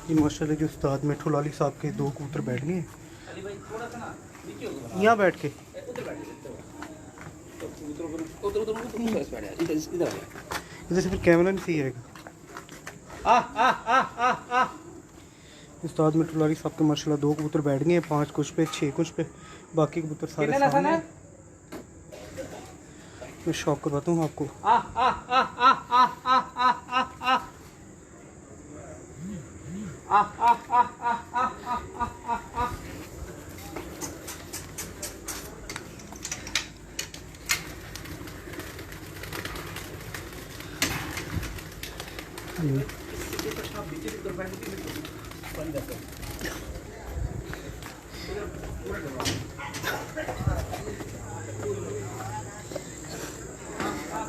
ये माशाल्लाह के उस्ताद मिठू लाली साहब के दो कबूतर बैठ गए यहाँ बैठ के। इधर से फिर कैमरा नहीं सही आएगा। उस्ताद मिठू लाली साहब के माशाल्लाह दो कबूतर बैठ गए हैं, 5 कुछ पे 6 कुछ पे, बाकी कबूतर सारे सामने। मैं शौक करवाता हूँ आपको।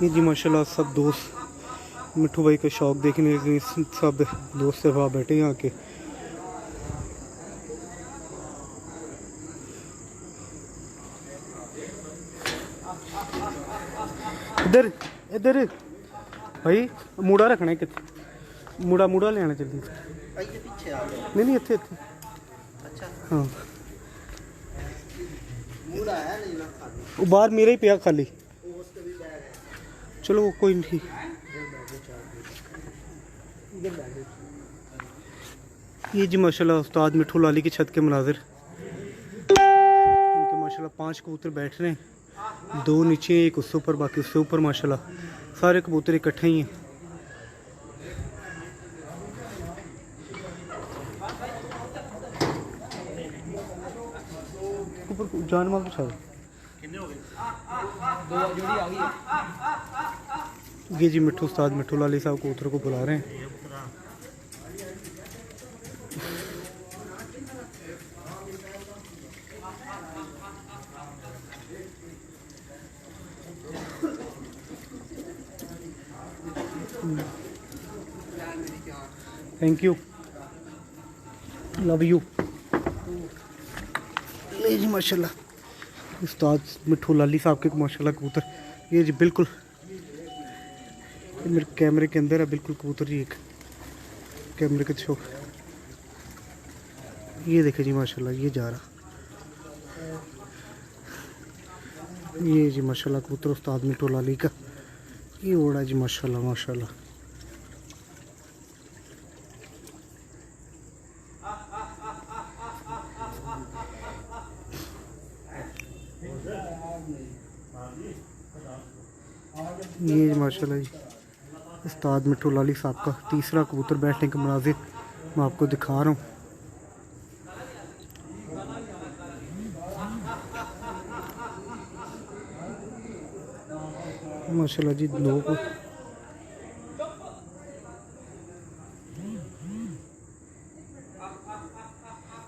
ये जी माशाल्लाह सब दोस्त मिठू भाई का शौक देखने के लिए सब दोस्त से वहाँ बैठे हैं आके। इधर इधर भाई मुड़ा रखना है कितने, मुड़ा मुड़ा ले आना जल्दी से। नहीं नहीं इतने इतने। हाँ वो बाहर मेरा ही पिया खाली। चलो वो कोई नहीं। ये जी माशाल्लाह उस्ताद मिठू लाली की छत के मनाजिर। इनके माशाल्लाह 5 कबूतर बैठ रहे हैं, 2 नीचे एक उससे ऊपर, बाकी उससे ऊपर माशाल्लाह सारे कबूतर इकट्ठे ही हैं। ऊपर जान मार पूछा ये जी मिठू उस्ताद मिठू लाली साहब कबूतर को बुला रहे हैं। Thank you, love you. ले जी माशाल्लाह उस्ताद मिठू लाली साहब के माशाल्लाह कबूतर। ये जी बिल्कुल मेरे कैमरे के अंदर है बिल्कुल कबूतर जी, एक कैमरे के शो। ये देखे जी माशाल्लाह ये जा रहा। ये जी माशाल्लाह कबूतर उस्ताद मिठू लाली का ये उड़ा जी माशाल्लाह माशाल्लाह। ये माशाल्लाह जी उस्ताद मिठू लाली साहब का तीसरा कबूतर बैठने के मनाजिर मैं आपको दिखा रहा हूँ। माशाल्लाह जी दो को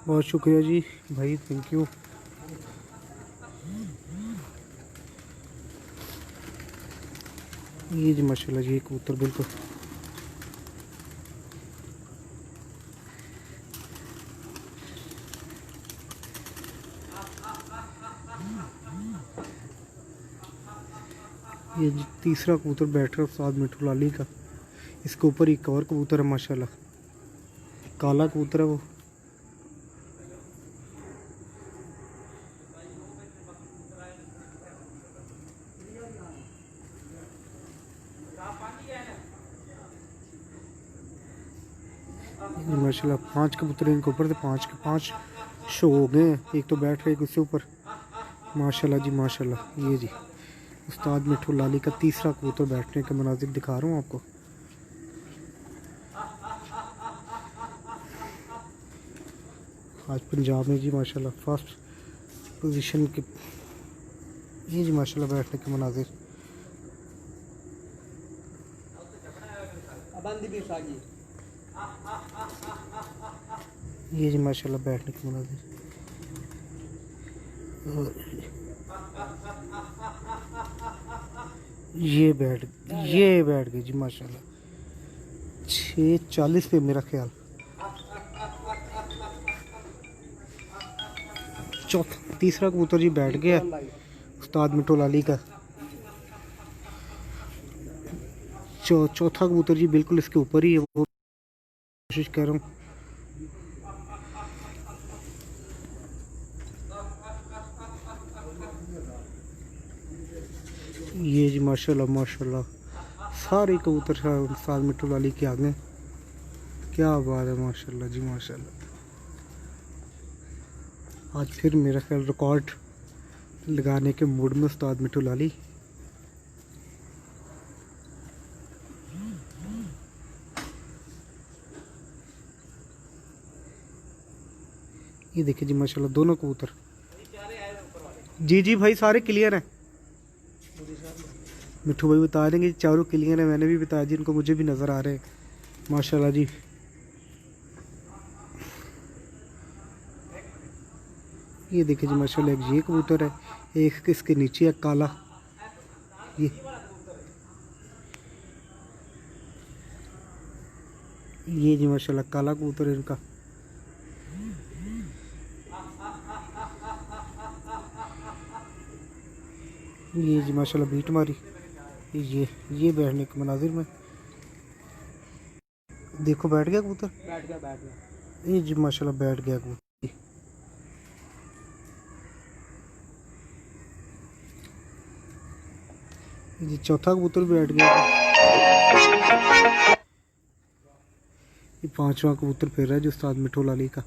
बहुत शुक्रिया जी भाई, थैंक यू। ये जी माशाल्लाह जी कबूतर बिल्कुल ये जी तीसरा कबूतर बैठ रहा है उस्ताद मिठू लाली का। इसके ऊपर एक और कबूतर है माशाल्लाह, काला कबूतर है वो। माशाल्लाह 5 कबूतर इनके ऊपर थे, 5 के 5 शो हो गए हैं। एक तो बैठ रहे एक उससे ऊपर माशाल्लाह जी माशाल्लाह। ये जी उस्ताद मिठू लाली का तीसरा कबूतर बैठने के मनाजिर दिखा रहा हूँ आपको। आज पंजाब में जी माशाल्लाह फर्स्ट पोजीशन के ये जी माशाल्लाह बैठने के मनाजिर। ये जी माशाल्लाह बैठने के मनाजिर। ये बैठ गए जी माशाल्लाह 6:40 पे मेरा ख्याल। चौथा तीसरा कबूतर जी बैठ गया उस्ताद मिठू लाली का। चौथा कबूतर जी बिल्कुल इसके ऊपर ही है, वो कोशिश कर रहा हूँ ये जी माशाल्लाह माशाल्लाह सारे कबूतर उस्ताद मिट्ठू लाली के आगे। क्या बात है माशाल्लाह जी माशाल्लाह। आज फिर मेरा ख्याल रिकॉर्ड लगाने के मूड में उस्ताद मिट्ठू लाली। ये देखिए जी माशाल्लाह दोनों कबूतर। जी भाई सारे क्लियर हैं। मिट्ठू भाई बता देंगे चारों क्लियर हैं, मैंने भी बताया जी इनको, मुझे भी नज़र आ रहे हैं माशाल्लाह जी। ये देखिए जी माशाल्लाह एक ये कबूतर है, एक इसके नीचे है काला। ये जी माशाल्लाह काला कबूतर है इनका। ये जी माशाल्लाह बीट मारी। ये बैठने के मनाजिर में देखो बैठ गया कबूतर, बैठ गया। ये जी माशाल्लाह बैठ गया कबूतर। जी चौथा कबूतर भी बैठ गया। ये पांचवा कबूतर फिर रहा है जो उस्ताद मिट्ठू लाली का।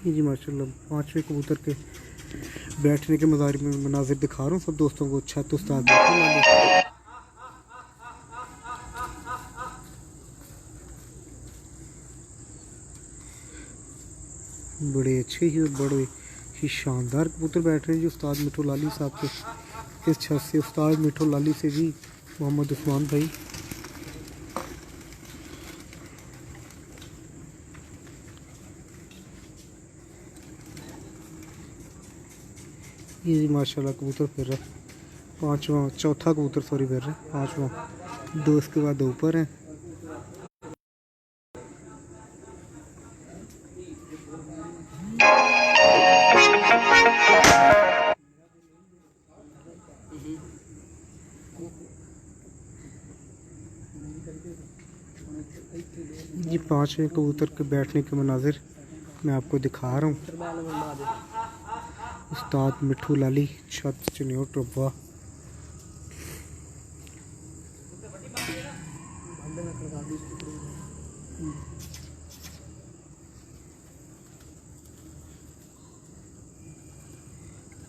ये जी माशाल्लाह पांचवें कबूतर के बैठने के मनाजिर दिखा रहा हूँ सब दोस्तों को। अच्छा तो उस्ताद मिट्ठू लाली बड़े अच्छे ही और बड़े ही शानदार कबूतर बैठ रहे हैं जी उस्ताद मिट्ठू लाली साहब के इस छत से। उस्ताद मिट्ठू लाली से जी मोहम्मद उस्मान भाई। ये जी माशाल्लाह कबूतर फिर रहा है पांचवा, चौथा कबूतर सॉरी फिर रहा है पांचवा। दो इसके बाद दो ऊपर हैं। ये पांचवें कबूतर के बैठने के मनाजिर मैं आपको दिखा रहा हूँ। उस्ताद मिट्ठू लाली छत चनियोट टोबा।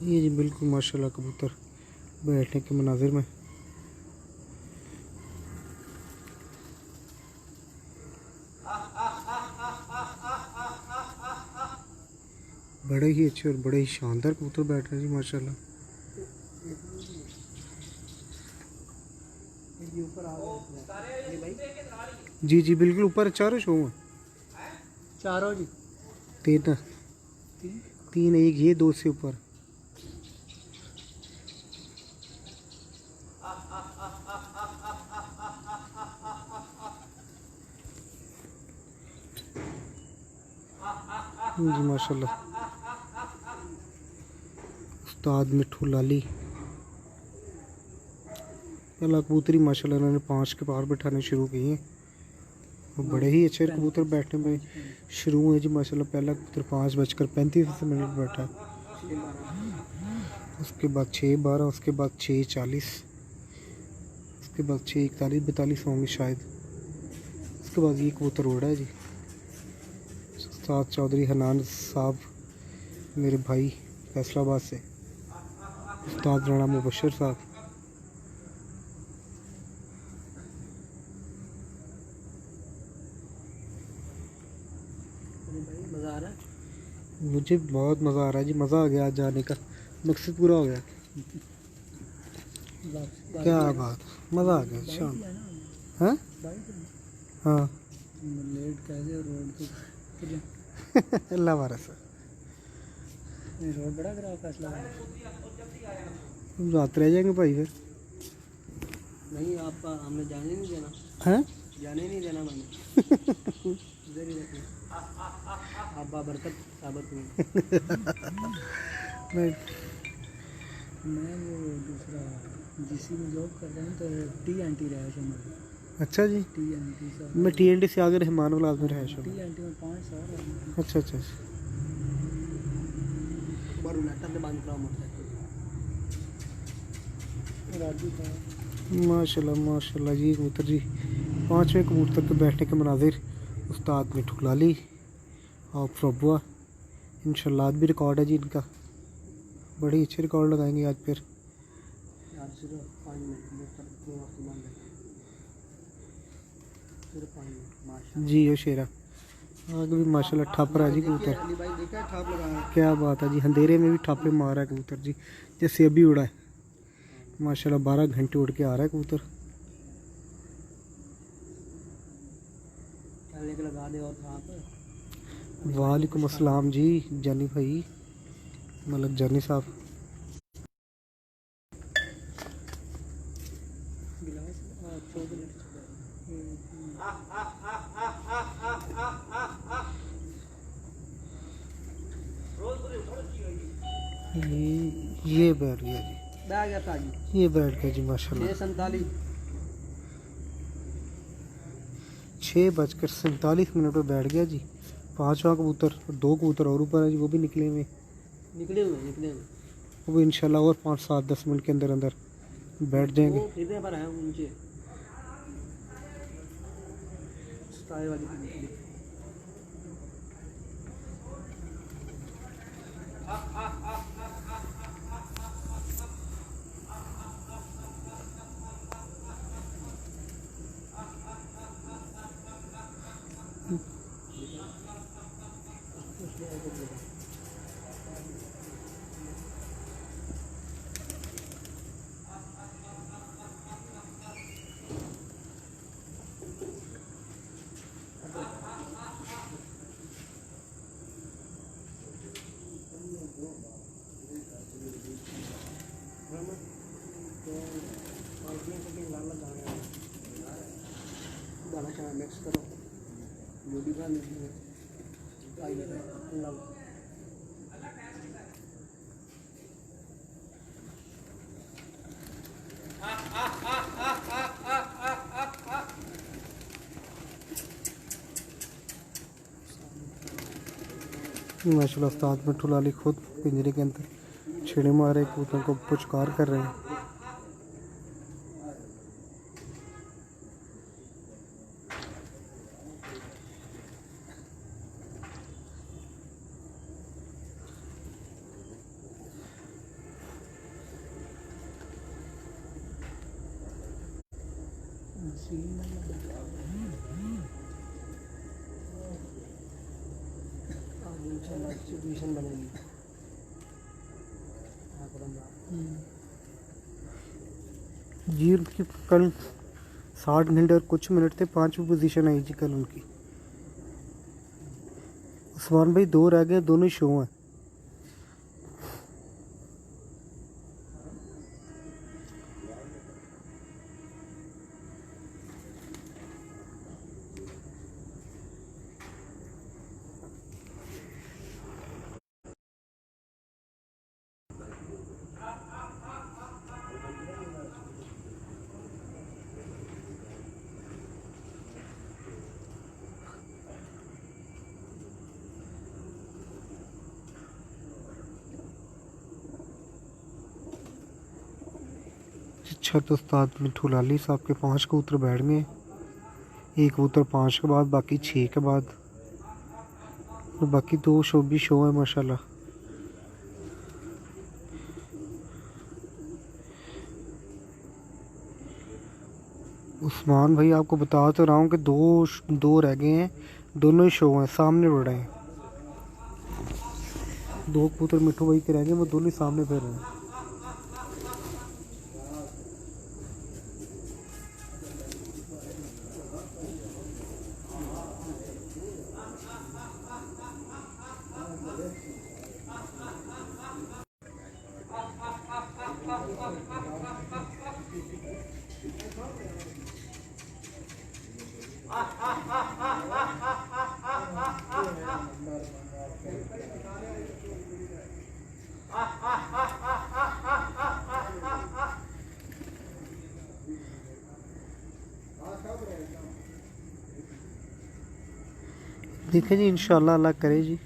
ये जी बिल्कुल माशाल्लाह कबूतर बैठने के मनाजिर में। बड़े ही अच्छे और बड़े ही शानदार कबूतर बैठ रहे हैं जी माशाल्लाह। जी बिल्कुल ऊपर चारों शो हैं। चारों जी तीन एक ये दो से ऊपर। जी माशाल्लाह उस्ताद मिट्ठू लाली। पहला कबूतरी माशाल्लाह इन्होंने 5 के पार बैठाने शुरू किए हैं और बड़े ही अच्छे कबूतर बैठने में शुरू हुए जी माशाल्लाह। पहला कबूतर 5:35 बैठा, उसके बाद 6:12, उसके बाद 6:40, उसके बाद 6:41-42 होंगे शायद। उसके बाद ये कबूतर उड़ा है जी उस्ताद चौधरी हनान साहब मेरे भाई फैसलाबाद से, उस्ताद राणा मुबशर साहब। मज़ा आ रहा है? मुझे बहुत मज़ा आ रहा है जी। मज़ा आ गया आज जाने का, मकसद पूरा हो गया। क्या बात, मज़ा आ गया शाम। हाँ हाँ लेट कैसे रोड तो अल्लाह वारस रोड बड़ा खराब फैसला रात रह जाएंगे भाई फिर। नहीं आप हमने जाने नहीं देना है, जाने नहीं देना मैंने इधर ही रखना आप बाबरकत साबित हुई। मैं वो दूसरा जीसी में जॉब कर रहा हूँ तो टी एंटी रहा है हमारे अच्छा जी, TNT से मैं TNT से आगे रहमान वाला आदमी रहा है। TNT में 5 साल अच्छा अच्छा बारू लेटर के बंद करा मोटरसाइकिल राजू का माशाल्लाह माशाल्लाह जी। कबूतर जी 5वें कबूतर के बैठने के मनाजिर उस्ताद मिठू लाली और प्रभुआ। इंशाल्लाह आज भी रिकॉर्ड है जी इनका, बड़ी अच्छी रिकॉर्ड लगाएंगे आज फिर। यार सिर्फ 5 मिनट कबूतर के वक्त बंद है, सिर्फ 5 मिनट माशाल्लाह जी ओ शेरा आगे भी माशाल्लाह ठप रहा है जी कबूतर। अली भाई देखा है ठाप लगा है। क्या बात है जी, अंधेरे में भी ठापे मार रहा है कबूतर जी, जैसे अभी उड़ा है माशाल्लाह। 12 घंटे उड़ के आ रहा है कबूतर। चलने के लगा दे और ठाप वालेकुम अस्सलाम जी जानी भाई, मतलब जानी साहब। गिलास और चॉकलेट ये बैठ गया जी, बैग गया था जी ये बैठ गया जी माशाल्लाह। 6:47 6:47 पर बैठ गया जी। 5वां कबूतर, 2 कबूतर और ऊपर है जी, वो भी निकले हुए। निकले हुए वो भी इंशाल्लाह और 5-7-10 मिनट के अंदर अंदर बैठ जाएंगे। वो कितने पर है ऊंचे स्टाइल वाली कबूतरी। दाना शाना मिक्स करो जो भी बना लीजिए आई लगा माशाल्लाह उस्ताद मिठू लाली खुद पिंजरे के अंदर छेड़े मारे कबूतरों को पुचकार कर रहे हैं। एग्जीबिशन बनेगी जी उनकी कल 60 घंटे और कुछ मिनट थे, 5वीं पोजीशन आई जी कल उनकी। उस्मान भाई 2 रह गए, दोनों ही शो हैं। अच्छा तो उस्ताद मिठू लाली साहब के 5 कबूतर बैठ गए। एक कबूतर 5 के बाद, बाकी 6 के बाद, और बाकी 2 शो भी शो है माशाल्लाह। उस्मान भाई आपको बता तो रहा हूँ कि दो रह गए हैं, दोनों ही शो हैं, सामने उड़ रहे हैं। 2 कबूतर मिठू भाई के रह गए, वो दोनों ही सामने फिर रहे हैं। देखें जी, इंशाल्लाह अल्लाह करे जी,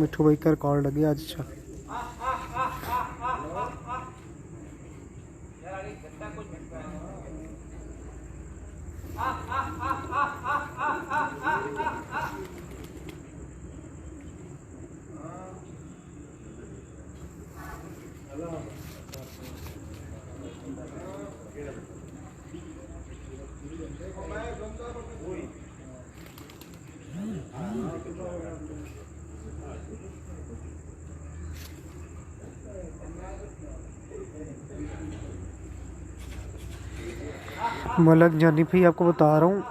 मिठू भाई का रिकॉर्ड लगे आज। अच्छा मलक जानी भाई आपको बता रहा हूँ,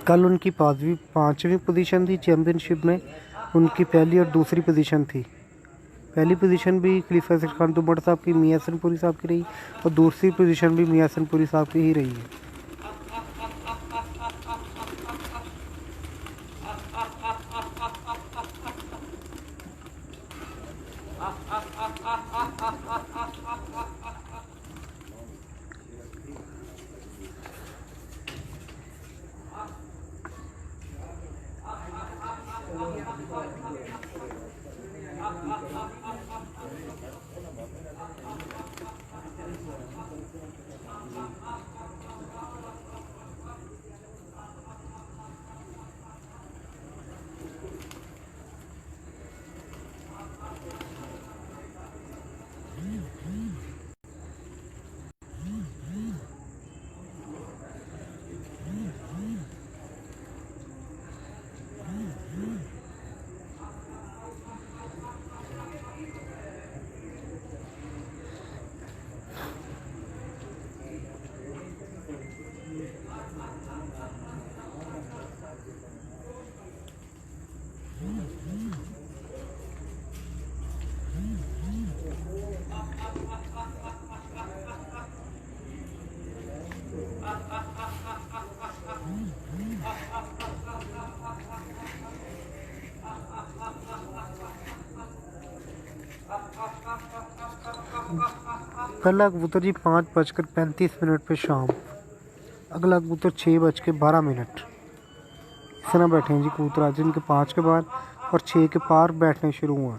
कल उनकी पाँचवीं पोजीशन थी चैम्पियनशिप में। उनकी पहली और दूसरी पोजीशन थी। पहली पोजीशन भी खलीफा अजहर खान दुम्बड़ साहब की, मियां हसनपुरी साहब की रही, और दूसरी पोजीशन भी मियां हसनपुरी साहब की ही रही है। पहला कबूतर जी 5:35 पे शाम, अगला कबूतर 6:12। इस तरह बैठे हैं जी कबूतर आज। इनके 5 के बाद और 6 के पार बैठने शुरू हुआ।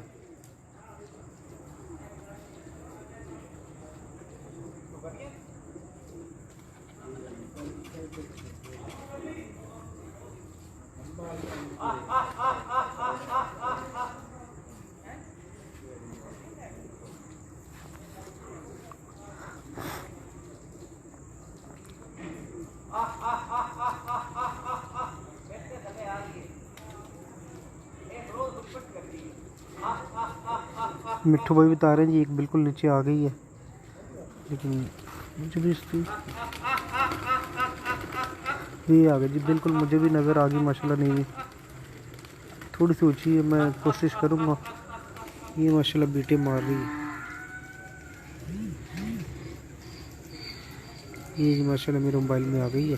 मिट्ठू भाई बता रहे हैं जी एक बिल्कुल नीचे आ गई है, लेकिन मुझे भी इसकी ये आ गई जी, बिल्कुल मुझे भी नज़र आ गई माशाल्लाह। नहीं भी थोड़ी सी ऊंची है, मैं कोशिश करूँगा। ये माशाल्लाह बीटे मार रही है। ये जी माशाल्लाह मेरे मोबाइल में आ गई है।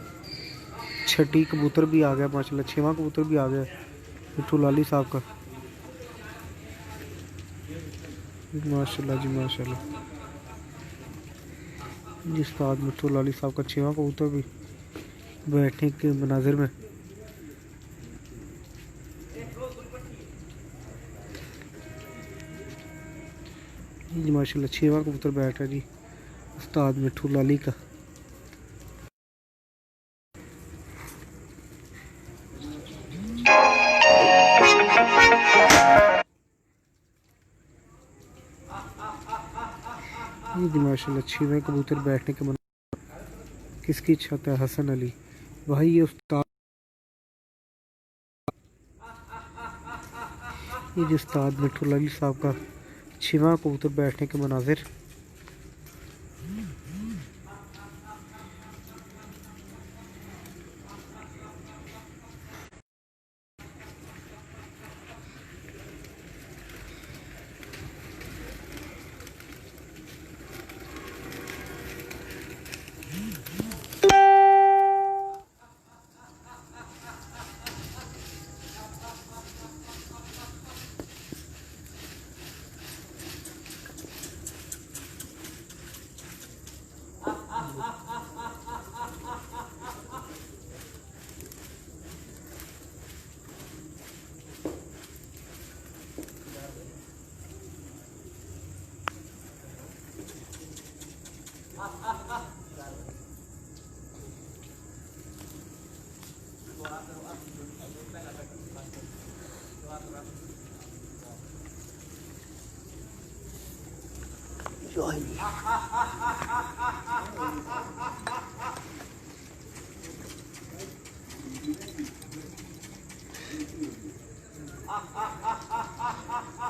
छठी कबूतर भी आ गया माशाल्लाह, 6वां कबूतर भी आ गया मिट्ठू लाली साहब का। माशाल्लाह जी माशाल्लाह जी, उस्ताद मिट्ठू लाली साहब का 6वां कबूतर भी बैठने के मनाजिर में। जी माशाल्लाह 6वां कबूतर बैठ है जी उस्ताद मिट्ठू लाली का। जी माशाल्लाह 6वें कबूतर बैठने के किसकी छत है? हसन अली भाई। ये उस्ताद, ये जो उस्ताद मिट्ठू लाली साहब का 6वां कबूतर बैठने के मनाजिर।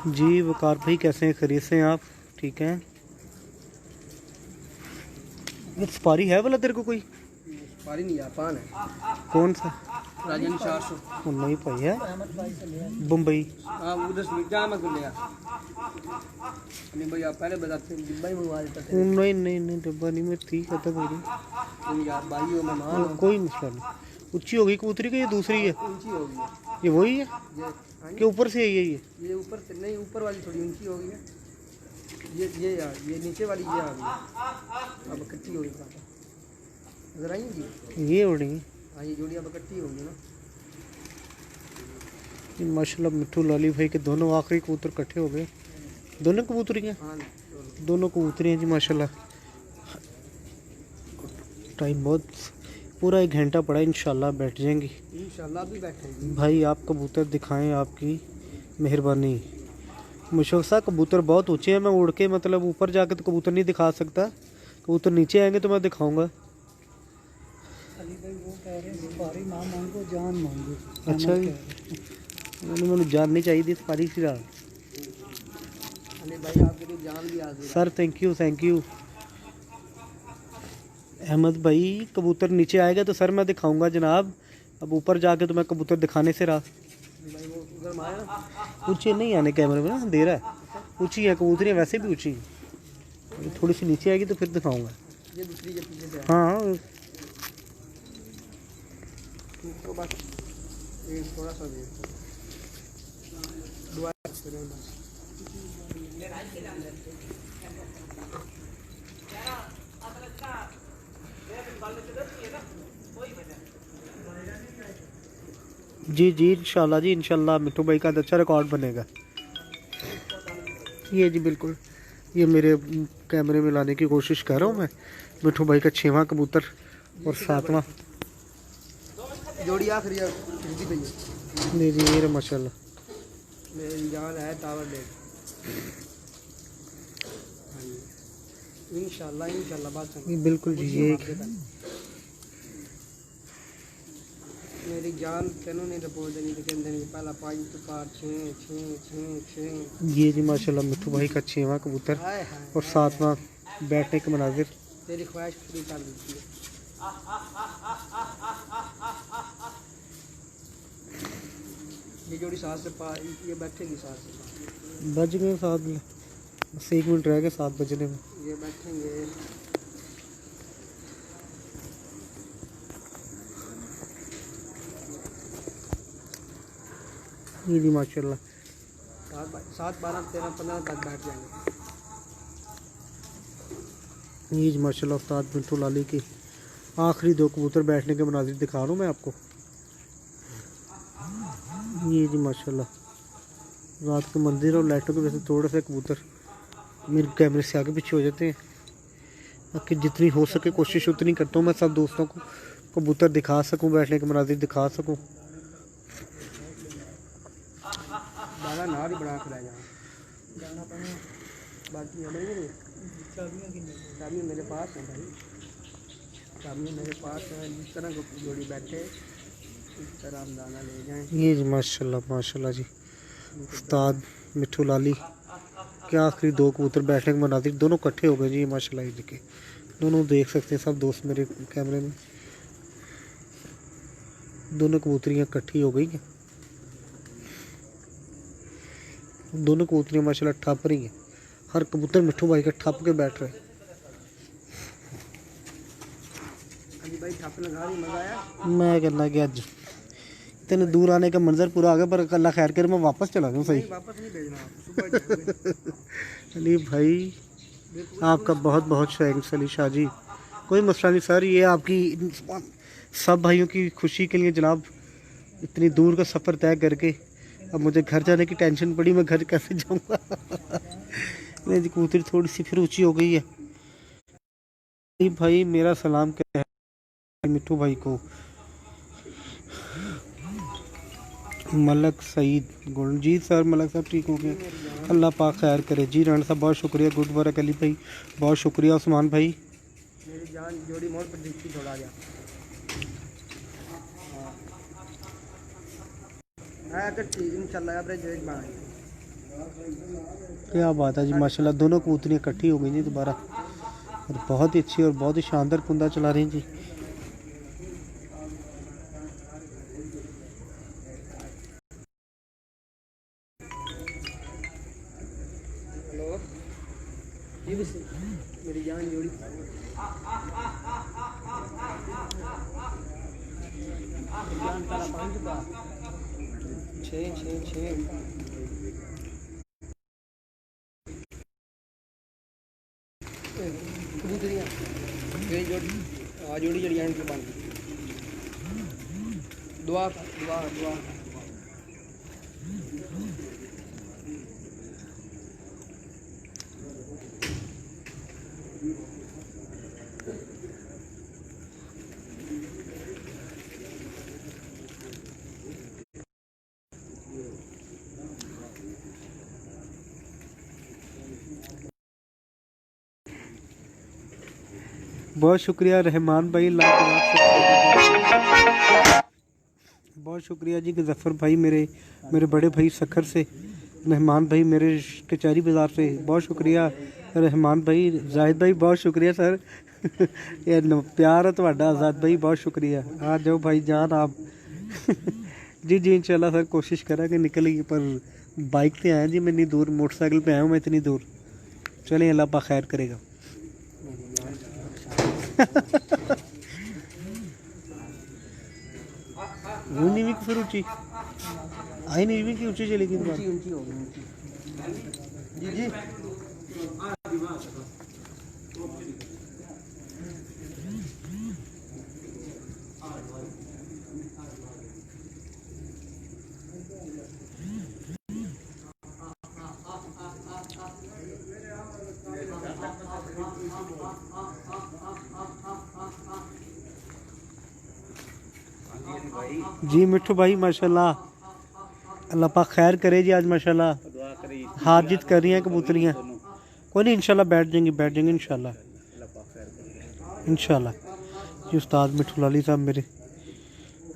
जी वकार भाई कैसे हैं, खरीद से हैं आप? ठीक हैं। ये सफारी है वाला तेरे को कोई? सफारी नहीं, जापान है। कौन सा? राजन 400। वो नहीं पाई है, बम्बई। हाँ उधर से क्या मत बोलेगा। नहीं भाई आप पहले बताते हैं, डिब्बा ही मंगवा देता थे। नहीं नहीं नहीं डब्बा नहीं, मैं ठीक है मेरी। तुम यार भाई हो, मेहमान हो। कोई मसला नहीं। ऊंची होगी कबूतरी की, ये दूसरी है? ऊंची होगी ये वही है ये। कि ऊपर से है ये ऊपर से नहीं, ऊपर वाली थोड़ी ऊंची होगी है। ये यार ये नीचे वाली ये आ गई, अब इकट्ठी होगी पापा। नजर आएंगी ये उड़ी? हाँ ये जोड़ी अब इकट्ठी होगी ना। ये माशाल्लाह मिट्ठू लाली भाई के दोनों आखिरी कबूतर इकट्ठे हो गए। दोनों कबूतरी हैं? हाँ दोनों कबूतरी हैं जी माशाल्लाह। टाइम बहुत, पूरा 1 घंटा पड़ा, इंशाल्लाह बैठ जाएंगी इंशाल्लाह भी बैठेंगे। भाई। आप कबूतर दिखाएं, आपकी मेहरबानी। मुशफ़ साहब कबूतर बहुत ऊंचे हैं, मैं उड़ के मतलब ऊपर जाके तो कबूतर नहीं दिखा सकता, कबूतर नीचे आएंगे तो मैं दिखाऊंगा। अली भाई वो कह रहे हैं सफारी ना मांगो, जान मांगो। अच्छा जी, मैंने जान नहीं चाहिए सफारी की राह। अली भाई आपके लिए जान भी हाजिर है। Sir thank you. अहमद भाई कबूतर नीचे आएगा तो सर मैं दिखाऊंगा जनाब, अब ऊपर जाके तो मैं कबूतर दिखाने से रहा। भाई वो उधर माया ना, ऊंची नहीं आने कैमरे में ना, अंधेरा है। ऊंची है कबूतरियाँ वैसे भी ऊंची हैं, थोड़ी सी नीचे आएगी तो फिर दिखाऊंगा। ये दूसरी के पीछे से है। हाँ तो बस ये थोड़ा सा दे दुआ करें बस। जी इंशाल्लाह जी, इंशाल्लाह मिट्टू भाई का अच्छा रिकॉर्ड बनेगा। ये जी बिल्कुल, ये मेरे कैमरे में लाने की कोशिश कर रहा हूँ मैं। मिट्टू भाई का 6वां कबूतर और 7वां। जोड़ी आखिरी खरीदी पई है। नहीं जी ये माशाल्लाह मेरी जान है टावर ले। इंशाल्लाह बात ये बिल्कुल जी। ये मेरी जान तेनों नहीं रिपोर्ट देनी तो कहते नहीं पहला 5 तो 6 ये जी माशाल्लाह मिट्टू भाई का 6वां कबूतर और 7वां बैठने के मनाजिर। तेरी ख्वाहिश पूरी कर देती है। ये जोड़ी साथ से पा ये बैठेगी साथ से। बज गए 7, बस 1 मिनट रह गए 7 बजने में। ये बैठेंगे। ये जी माशाल्लाह 7, 12, 13, 15 तक बैठ जाएंगे। ये जी माशाल्लाह उस्ताद मिट्टू लाली की आखिरी 2 कबूतर बैठने के मनाजिर दिखा रहा हूँ मैं आपको। ये जी माशाल्लाह रात के मंदिर और लाइटों की वजह से थोड़े से कबूतर मेरे कैमरे से आगे पीछे हो जाते हैं। बाकी जितनी हो सके कोशिश उतनी करता हूँ मैं, सब दोस्तों को कबूतर दिखा सकूँ, बैठने के मनाजिर दिखा सकूँ। दाना नार ही बना के ला जाना पड़ेगा। बाकी हमें चाबियाँ मेरे पास हैं भाई, चाबियाँ मेरे पास हैं। जिस तरह को जोड़ी बैठे इस तरह हम दाना ले जाएं। ये जी माशाल्लाह जी उस्ताद मिट्टू लाली के आखिरी 2 कबूतर बैठने के मनाजिर दोनों इकट्ठे हो गए जी माशाल्लाह। ये देखिए दोनों देख सकते हैं सब दोस्त मेरे कैमरे में, दोनों कबूतरियाँ इकट्ठी हो गई हैं। दोनों कबूतरियाँ माशाल्लाह ठप रही हैं, हर कबूतर मिट्टू भाई का ठप के बैठ रहे हैं। अली भाई ठप लगा रही, मजा आया। मैं कहना कि अज इतने दूर आने का मंजर पूरा आ गया, पर अल्लाह खैर करे मैं वापस चला जाऊँ। सही नहीं वापस नहीं भेजना, आप सुबह जाओगे। अली भाई आपका बहुत बहुत थैंक्स अली शाह जी। कोई मसला नहीं सर, ये आपकी सब भाइयों की खुशी के लिए जनाब इतनी दूर का सफ़र तय करके अब मुझे घर जाने की टेंशन पड़ी, मैं घर कैसे जाऊँगा। मेरी कबूतरी थोड़ी सी फिर ऊंची हो गई है। भाई मेरा सलाम क्या है मिट्टू भाई को। मलक सईद गोल्ड जी सर, मलक साहब ठीक हो गए। अल्लाह पाक खैर करे जी। राना साहब बहुत शुक्रिया, गुड वर्क अली भाई, बहुत शुक्रिया। उस्मान भाई मेरी जान जोड़ी मोड़ पर देखी थोड़ा जा है कट्टी इंशाल्लाह एवरेज वेज बनाएंगे। क्या बात है जी, माशाल्लाह दोनों कबूतरियाँ इकट्ठी हो गई जी दोबारा, और बहुत ही अच्छी और बहुत ही शानदार कुंदा चला रही हैं जी। हेलो जी बस मेरी जान जोड़ी जान तारा 5 का 6 कबूतरियाँ मेरी जोड़ी जोड़ी जड़ी के बन दुआ दुआ दुआ बहुत शुक्रिया रहमान भाई, बहुत शुक्रिया जी। गज़फ़र भाई मेरे बड़े भाई सखर से, रहमान भाई मेरे कचहरी बाज़ार से, बहुत शुक्रिया रहमान भाई। जाहिद भाई बहुत शुक्रिया सर ये प्यार है तुहाडा। आज़ाद भाई बहुत शुक्रिया। आ जाओ भाई जान आप जी जी इंशाल्लाह सर कोशिश करेंगे निकलेगी, पर बाइक पे आया जी मैं इतनी दूर, मोटरसाइकिल पे आया हूँ मैं इतनी दूर। चलें अल्लाह पाक खैर करेगा। वो नहीं भी फिर ऊंची आई नहीं भी कि ऊंची चलेगी ऊंची ऊंची हो गई जी जी। जी मिठू भाई माशाल्लाह, अल्लाह पाक खैर करे जी। आज माशाल्लाह हार जीत कर रही हैं कबूतरियाँ। कोई नहीं इंशाल्लाह बैठ जाएंगे इंशाल्लाह इंशाल्लाह जी। उस्ताद मिठू लाली साहब मेरे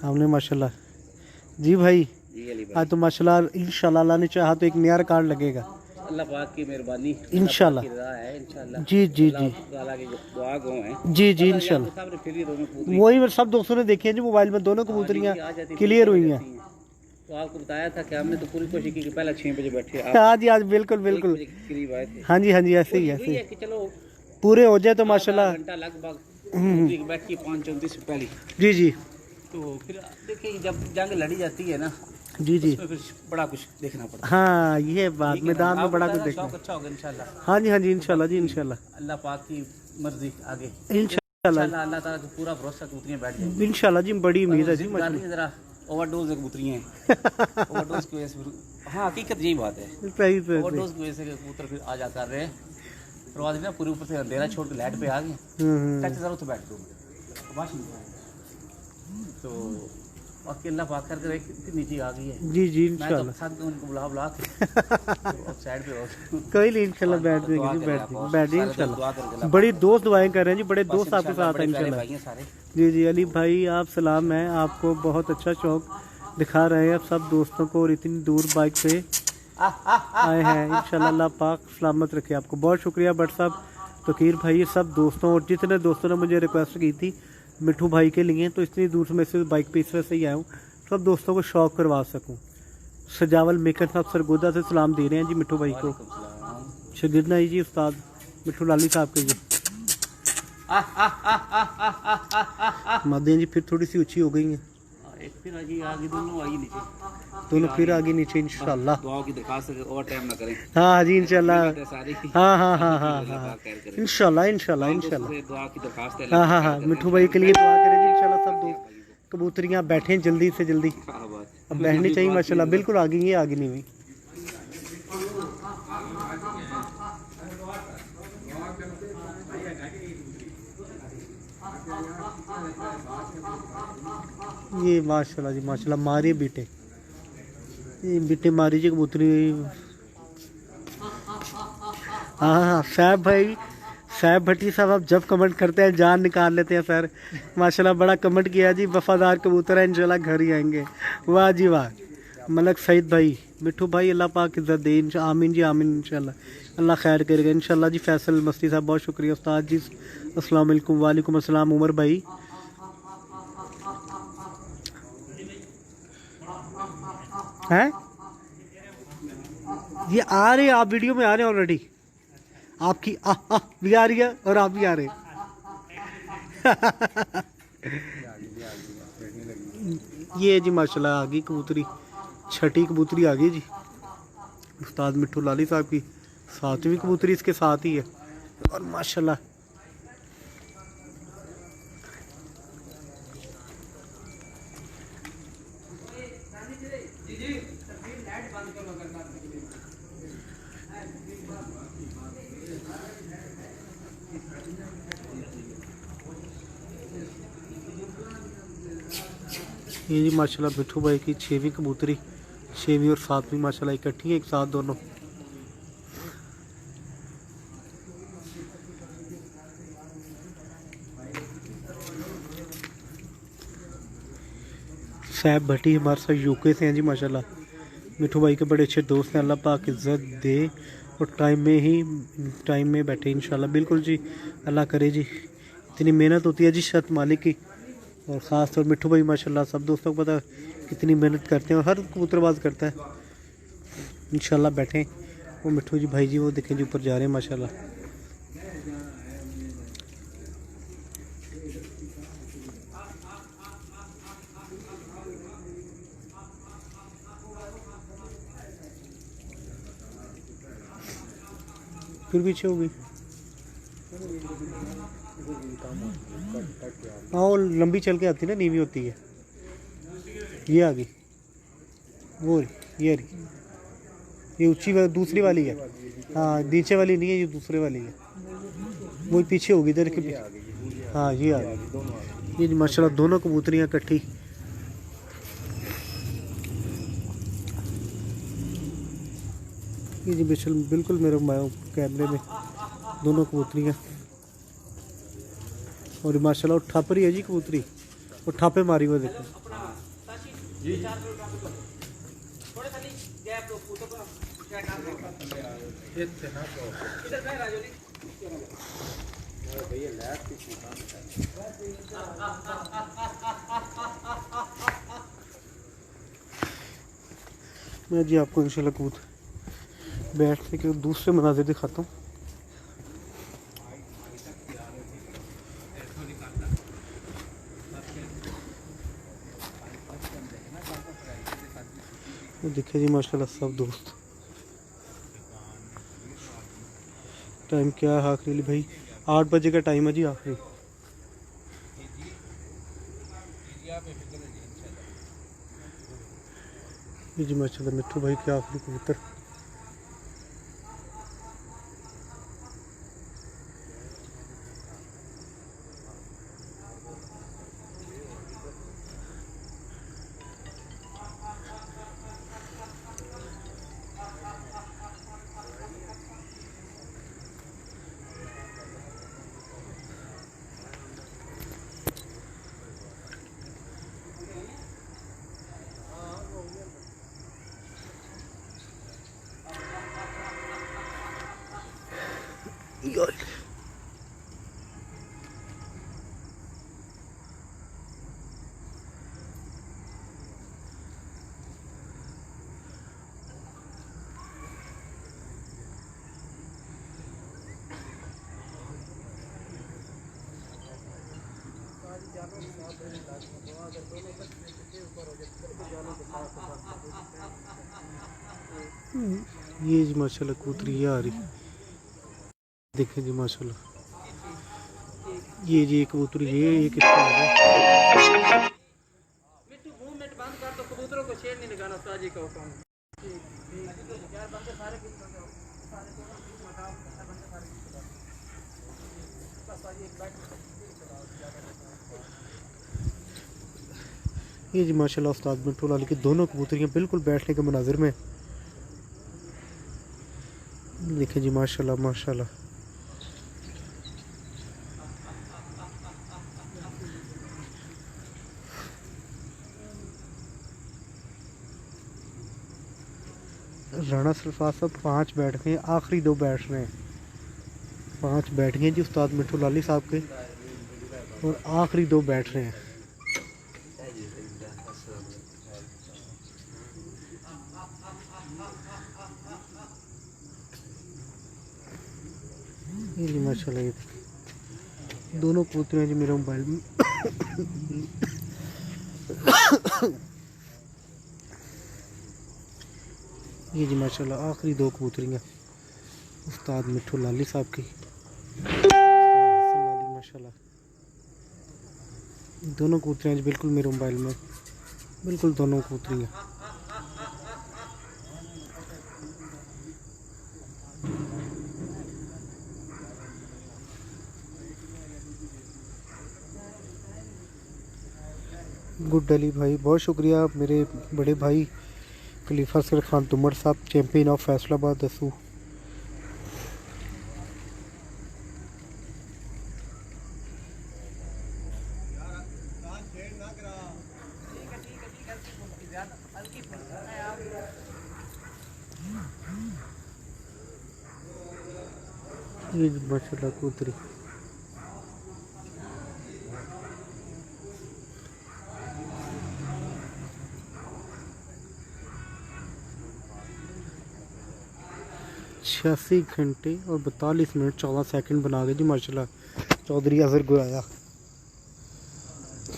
हमने माशाल्लाह जी भाई आज तो माशाल्लाह इंशाल्लाह अल्लाह ने चाहा तो एक नया रिकॉर्ड लगेगा अल्लाह पाक की मेहरबानी इंशाल्लाह जी जी जी जी जी इंशाल्लाह। वही सब दोस्तों ने देखी है जी मोबाइल में, दोनों कबूतरियाँ क्लियर हुई हैं। तो आपको बताया था कि हमने तो पूरी कोशिश की कि पहले 6 बजे बैठे। हाँ जी आज बिल्कुल बिल्कुल हाँ जी ऐसे ही कि चलो पूरे हो जाए तो माशाल्लाह घंटा लगभग बैठी 5:34 से पहले जी जी। तो फिर देखिए जब जंग लड़ी जाती है ना जी जी फिर बड़ा कुछ देखना पड़ता है। हाँ ये बात मैदान में बड़ा कुछ देखना। अच्छा होगा इंशाल्लाह। हाँ जी इंशाल्लाह जी इंशाल्लाह। अल्लाह पाक की मर्जी आगे इंशाल्लाह अल्लाह ताला का पूरा भरोसा कबूतरियां बैठ जाएंगी इंशाल्लाह जी। बड़ी उम्मीद है जी जरा ओवरडोज कबूतरियां हैं ओवरडोज की वजह से हाँ हकीकत यही बात है। सही ओवरडोज की वजह से कबूतर फिर आ जा कर रहे हैं परवाज़ ना पूरे ऊपर से अंधेरा छोड़ के लाइट पे आ गए टच जरूर तो बैठ दो तो बाकी अल्लाह पाक कर नीचे आ गई है जी जी इंशाल्लाह। उनको बुला के साइड पे कोई नहीं इंशाल्लाह बैठ जाएगी जी बैठ जाएगी इंशाल्लाह। बड़ी दोस्त दुआएं कर रहे हैं जी, बड़े दोस्त आपके साथ हैं इंशाल्लाह। जी जी अली भाई आप सलाम है, आपको बहुत अच्छा शौक दिखा रहे हैं आप सब दोस्तों को, और इतनी दूर बाइक पे आए हैं इंशाल्लाह। अल्लाह पाक सलामत रखे आपको। बहुत शुक्रिया भट्ट साहब, तकीर भाई, सब दोस्तों और जितने दोस्तों ने मुझे रिक्वेस्ट की थी मिठू भाई के लिए, तो इतनी दूर से मैं सिर्फ बाइक पे इस वजह से ही आया हूँ सब दोस्तों को शौक करवा सकूँ। सजावल मेकर साहब सरगोदा से सलाम दे रहे हैं जी मिठू भाई को। शगिरना जी उस्ताद मिठू लाली साहब के जी मादियाँ जी फिर थोड़ी सी ऊँची हो गई हैं, दोनों फिर आगे नीचे इंशाल्लाह। हाँ जी इंशाल्लाह हाँ हाँ हाँ हाँ हाँ इंशाल्लाह इंशाल्लाह इंशाल्लाह हाँ हाँ हाँ मिठू भाई के लिए दुआ करें जी इंशाल्लाह। सब दो कबूतरियाँ बैठें जल्दी से जल्दी, अब बैठनी चाहिए माशाल्लाह। बिल्कुल आगे ही आगे नहीं हुई। ये माशाल्लाह जी माशाल्लाह मारे बीटे, ये बीटे मारी जी कबूतरी हाँ हाँ साहब भट्टी साहब, आप जब कमेंट करते हैं जान निकाल लेते हैं सर। माशाल्लाह बड़ा कमेंट किया जी, वफादार कबूतर है, इंशाल्लाह घर ही आएंगे। वाह जी वाह। मलक सईद भाई, मिठू भाई, अल्लाह पाक इज़्ज़त दे, आमीन जी आमीन, इंशाल्लाह अल्लाह खैर करेगा इंशाल्लाह जी। फैसल मस्ती साहब बहुत शुक्रिया उस्ताद जी, अस्सलाम वालेकुम। वालेकुम अस्सलाम उमर भाई। हैं ये आ रहे हैं, आप वीडियो में आ रहे हैं ऑलरेडी, आपकी भी आ रही है और आप भी आ रहे हैं। ये जी माशाल्लाह आ गई कबूतरी, छठी कबूतरी आ गई जी उस्ताद मिठू लाली साहब की। सातवीं कबूतरी इसके साथ ही है और माशाल्लाह ये जी माशाल्लाह मिठू भाई की 6वीं कबूतरी, 6वीं और 7वीं माशाल्लाह इकट्ठी है एक साथ दोनों। साहब भट्टी हमारे साथ यूके से हैं जी माशाल्लाह, मिठू भाई के बड़े अच्छे दोस्त हैं, अल्लाह पाक इज़्ज़त दे और टाइम में बैठे इंशाल्लाह। बिल्कुल जी, अल्लाह करे जी, इतनी मेहनत होती है जी शर्त मालिक की, और ख़ास तौर मिठू भाई माशाल्लाह सब दोस्तों को पता कितनी मेहनत करते हैं और हर कबूतरबाज करता है। इंशाल्लाह बैठें, वो मिठू जी भाई जी वो देखें जी ऊपर जा रहे हैं माशाल्लाह। फिर पीछे हो गई, हाँ वो लंबी चल के आती है ना, नीवी होती है। ये आ गई, वो रही, ये रही, ये ऊंची वाली दूसरी वाली है, हाँ नीचे वाली नहीं है, ये दूसरे वाली है, वो पीछे होगी इधर के पीछे। हाँ ये आ गई, ये माशाल्लाह दोनों कबूतरियाँ इकट्ठी। ये जी बिल्कुल मेरे कैमरे में दोनों कबूतरियाँ, और माशाल्लाह वो ठप रही है जी कबूतरी, वो ठापे मारी हुआ देखो। मैं जी आपको इंशाल्लाह कबूतर बैठने के दूसरे मनाज़िर दिखाता हूँ। देखिए जी माशाल्लाह सब दोस्त, टाइम क्या है आखिरी भाई, 8 बजे का टाइम है जी आखिरी। ये जी माशाल्लाह मिठू भाई के आखिरी कबूतर। ये जी माशाल्लाह कबूतरी ये आ रही, देखें जी माशाल्लाह, ये जी एक कबूतरी ये एक इसका आ गया। मिट्टू मूवमेंट बंद कर दो, कबूतरों को शेर नहीं लगाना साजी का हुक्म। ये जी माशाल्लाह उस्ताद मिठू लाली की दोनों कबूतरियाँ बिल्कुल बैठने के मनाजिर में। देखें जी माशाल्लाह माशाल्लाह। राणा सरफराज साहब 5 बैठ गए, आखिरी 2 बैठ रहे हैं। 5 बैठ गए जी उस्ताद मिठू लाली साहब के, और आखिरी 2 बैठ रहे हैं। ये जी माशाल्लाह, ये दोनों कबूतर हैं जी मेरे मोबाइल में। ये जी माशाल्लाह आखिरी 2 कबूतरियाँ उस्ताद मिठू लाली साहब की। लाली माशाल्लाह, दोनों कबूतरियाँ जी बिल्कुल मेरे मोबाइल में, बिल्कुल दोनों कबूतरियाँ। गुड अली भाई, बहुत शुक्रिया मेरे बड़े भाई खलीफा सर खान तुमर साहब, चैम्पियन ऑफ फैसलाबाद दसू। ये माशाल्लाह कबूतरी, छियासी घंटे और 42 मिनट 14 सेकंड बना गए जी माशाल्लाह चौधरी अजहर गुराया।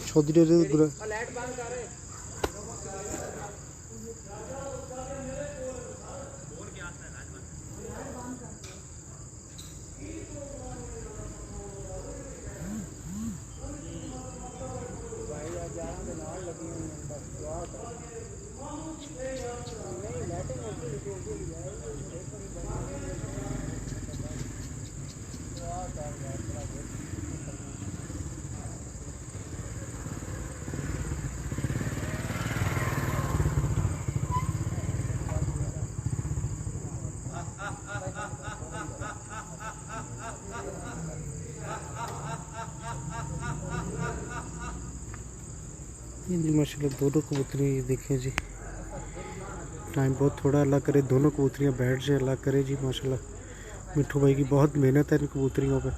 चौधरी अजहर गुराया ये जी माशाल्लाह दोनों कबूतरियाँ, ये देखें जी टाइम बहुत थोड़ा, अल्लाह करे दोनों कबूतरियाँ बैठ जाए, अल्लाह करे जी माशाल्लाह। मिठू भाई की बहुत मेहनत है इन कबूतरियों पे।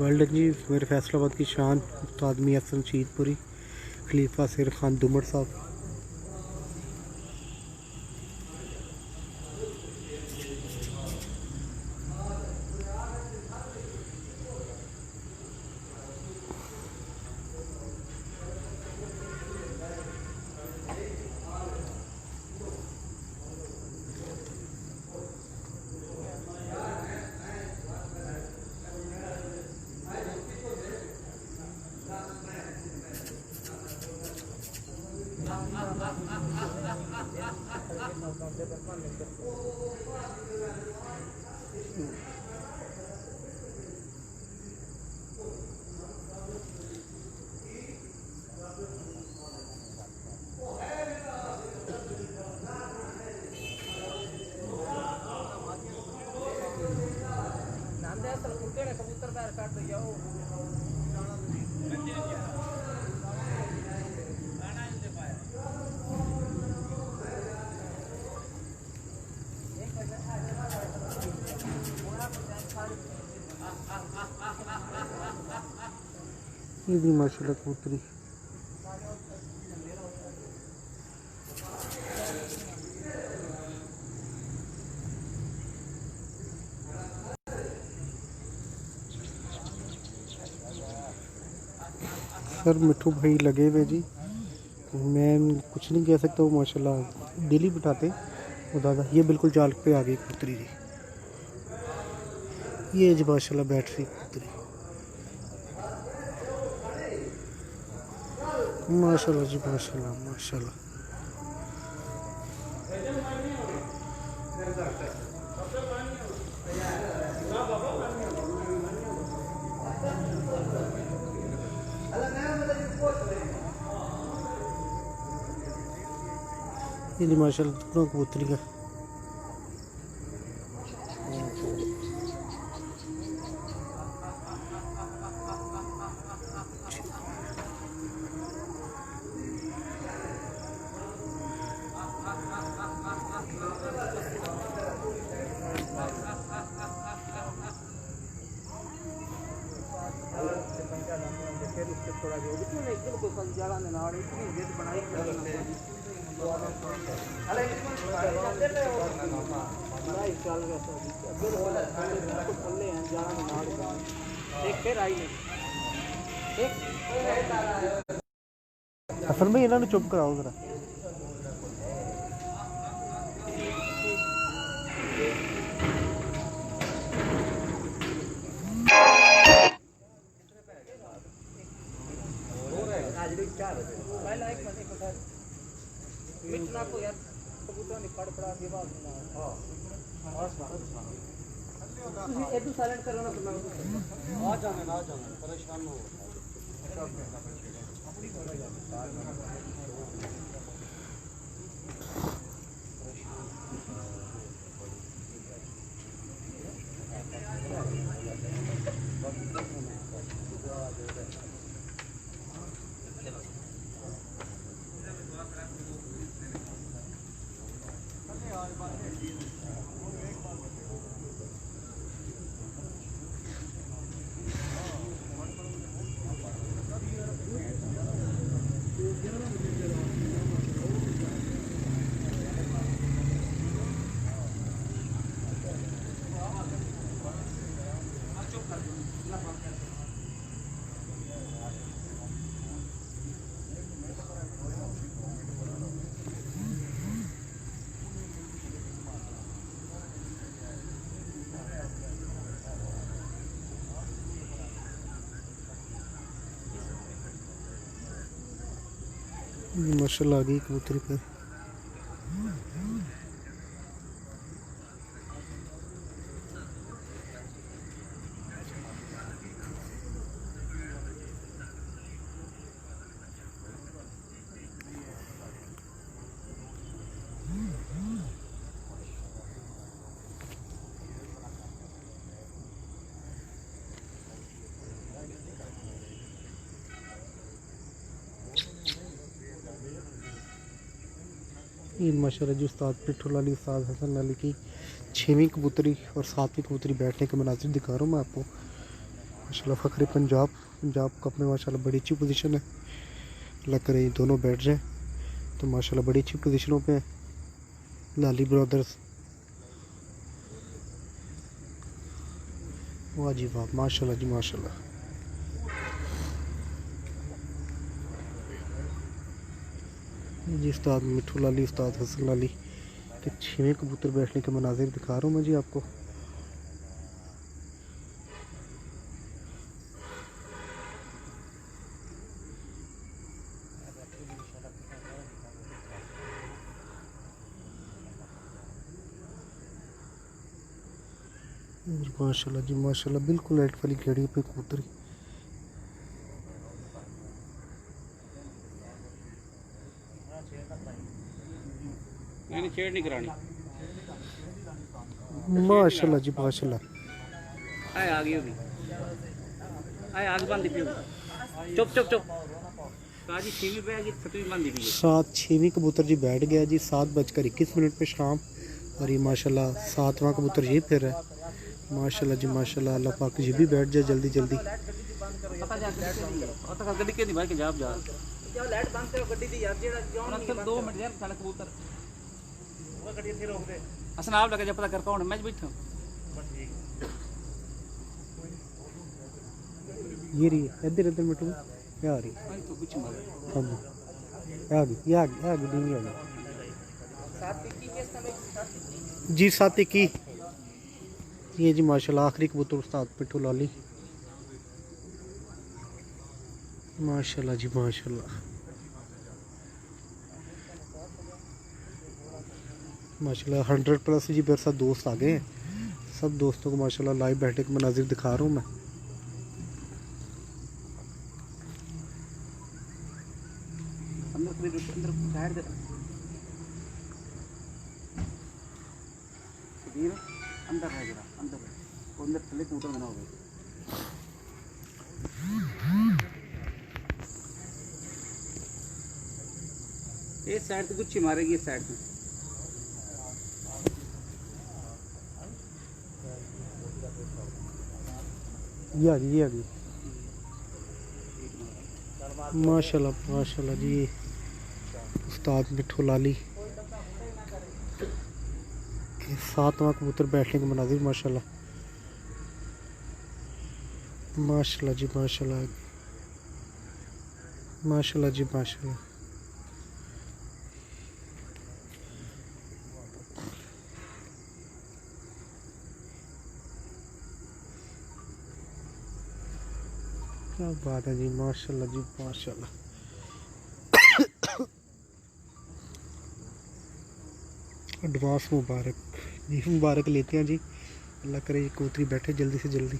वर्ल्ड जी मेरे फैसलाबाद की शान उस्ताद मियां हसन शीदपुरी, खलीफा सर खान दुमर साहब। ये भी माशाल्लाह कबूतरी, सर मिठू भाई लगे हुए जी, मैं कुछ नहीं कह सकता, वो माशाल्लाह डेली बिठाते वो दादा। ये बिल्कुल जाल पे आ गई कबूतरी जी, ये जी माशाल्लाह बैठ रही कबूतरी माशाल्लाह जी माशाल्लाह माशाल्लाह। ये जी माशाल्लाह दोनों कबूतरियाँ थोड़ा जो बिल्कुल एकदम कोई फल जाला ने नाड़ इतनी जिद बनाई अरे नहीं चल गया तो बिल्कुल थल्ले हैं जाला ने नाड़ एक फिर आई नहीं एक असल में इन्होंने चुप कराओ जरा। साइलेंट करो ना आ जाना परेशान हो माशाल्लाह आ गई कबूतरी पे। ये माशाल्लाह जी उस्ताद पिट्ठू लाली उस्ताद हसन लाली की 6वीं कबूतरी और 7वीं कबूतरी बैठने के मनाजिर दिखा रहा हूँ मैं आपको। माशाल्लाह फ़ख्र पंजाब कप में माशाल्लाह बड़ी अच्छी पोजीशन है। लग रही दोनों बैठ जाए तो माशाल्लाह बड़ी अच्छी पोजीशनों पे है लाली ब्रदर्स। वाह जी वाह माशाल्लाह जी माशाल्लाह। जी उस्ताद मिट्ठू लाली उस्ताद हसन लाली के 6वें कबूतर बैठने के मनाजिर दिखा रहा हूँ मैं जी आपको। माशाल्लाह जी माशाल्लाह बिल्कुल लाइट वाली घेड़ी पे कबूतरी। नहीं छेड़ नहीं करानी माशाल्लाह जी माशाल्लाह। आए आ गई होगी आए आग बंद दी चुप चुप चुप काजी 6वीं पे आगी 7वीं बंद दी 6वीं कबूतर जी बैठ गया जी 7:21 पे शाम। और ये माशाल्लाह 7वां कबूतर ये फिर है माशाल्लाह जी माशाल्लाह। अल्लाह पाक ये भी बैठ जाए जल्दी जल्दी। पता जा गड्डी के नहीं भाई के जाब जा जाओ लाइट बंद करो गड्डी दी यार जेड़ा सिर्फ 2 मिनट यार साडा कबूतर वो गड्डी थे रोक दे असन आप लगे जा पता कर कौन मैं बैठा ये रही इधर इधर मिट्टू क्या आ रही तो कुछ मार हाँ जी आ गई आ गई नहीं आ गई जी 721 ये जी माशाल्लाह आखिरी कबूतर उस्ताद पिट्ठू लाली माशाल्लाह जी माशाल्लाह। माशाल्लाह 100+ जी मेरे साथ दोस्त आ गए हैं। सब दोस्तों को माशाल्लाह लाइव बैठने के मनाजिर दिखा रहा हूँ मैं। अंदर साइड दे अंदर है जरा अंदर थले कबूतर बना होगा इस साइड से गुच्छी मारेगी इस साइड से ये आ गई माशाल्लाह माशाल्लाह जी, उस्ताद मिठू लाली के 7वां कबूतर बैठने के मनाजिर माशाल्लाह माशाल्लाह जी माशाल्लाह माशाल्लाह जी माशाल्लाह। क्या बात है जी, माशाल्लाह जी माशाल्लाह। एडवांस मुबारक जी, मुबारक लेते हैं जी, अल्लाह करे ये कबूतरी बैठे जल्दी से जल्दी।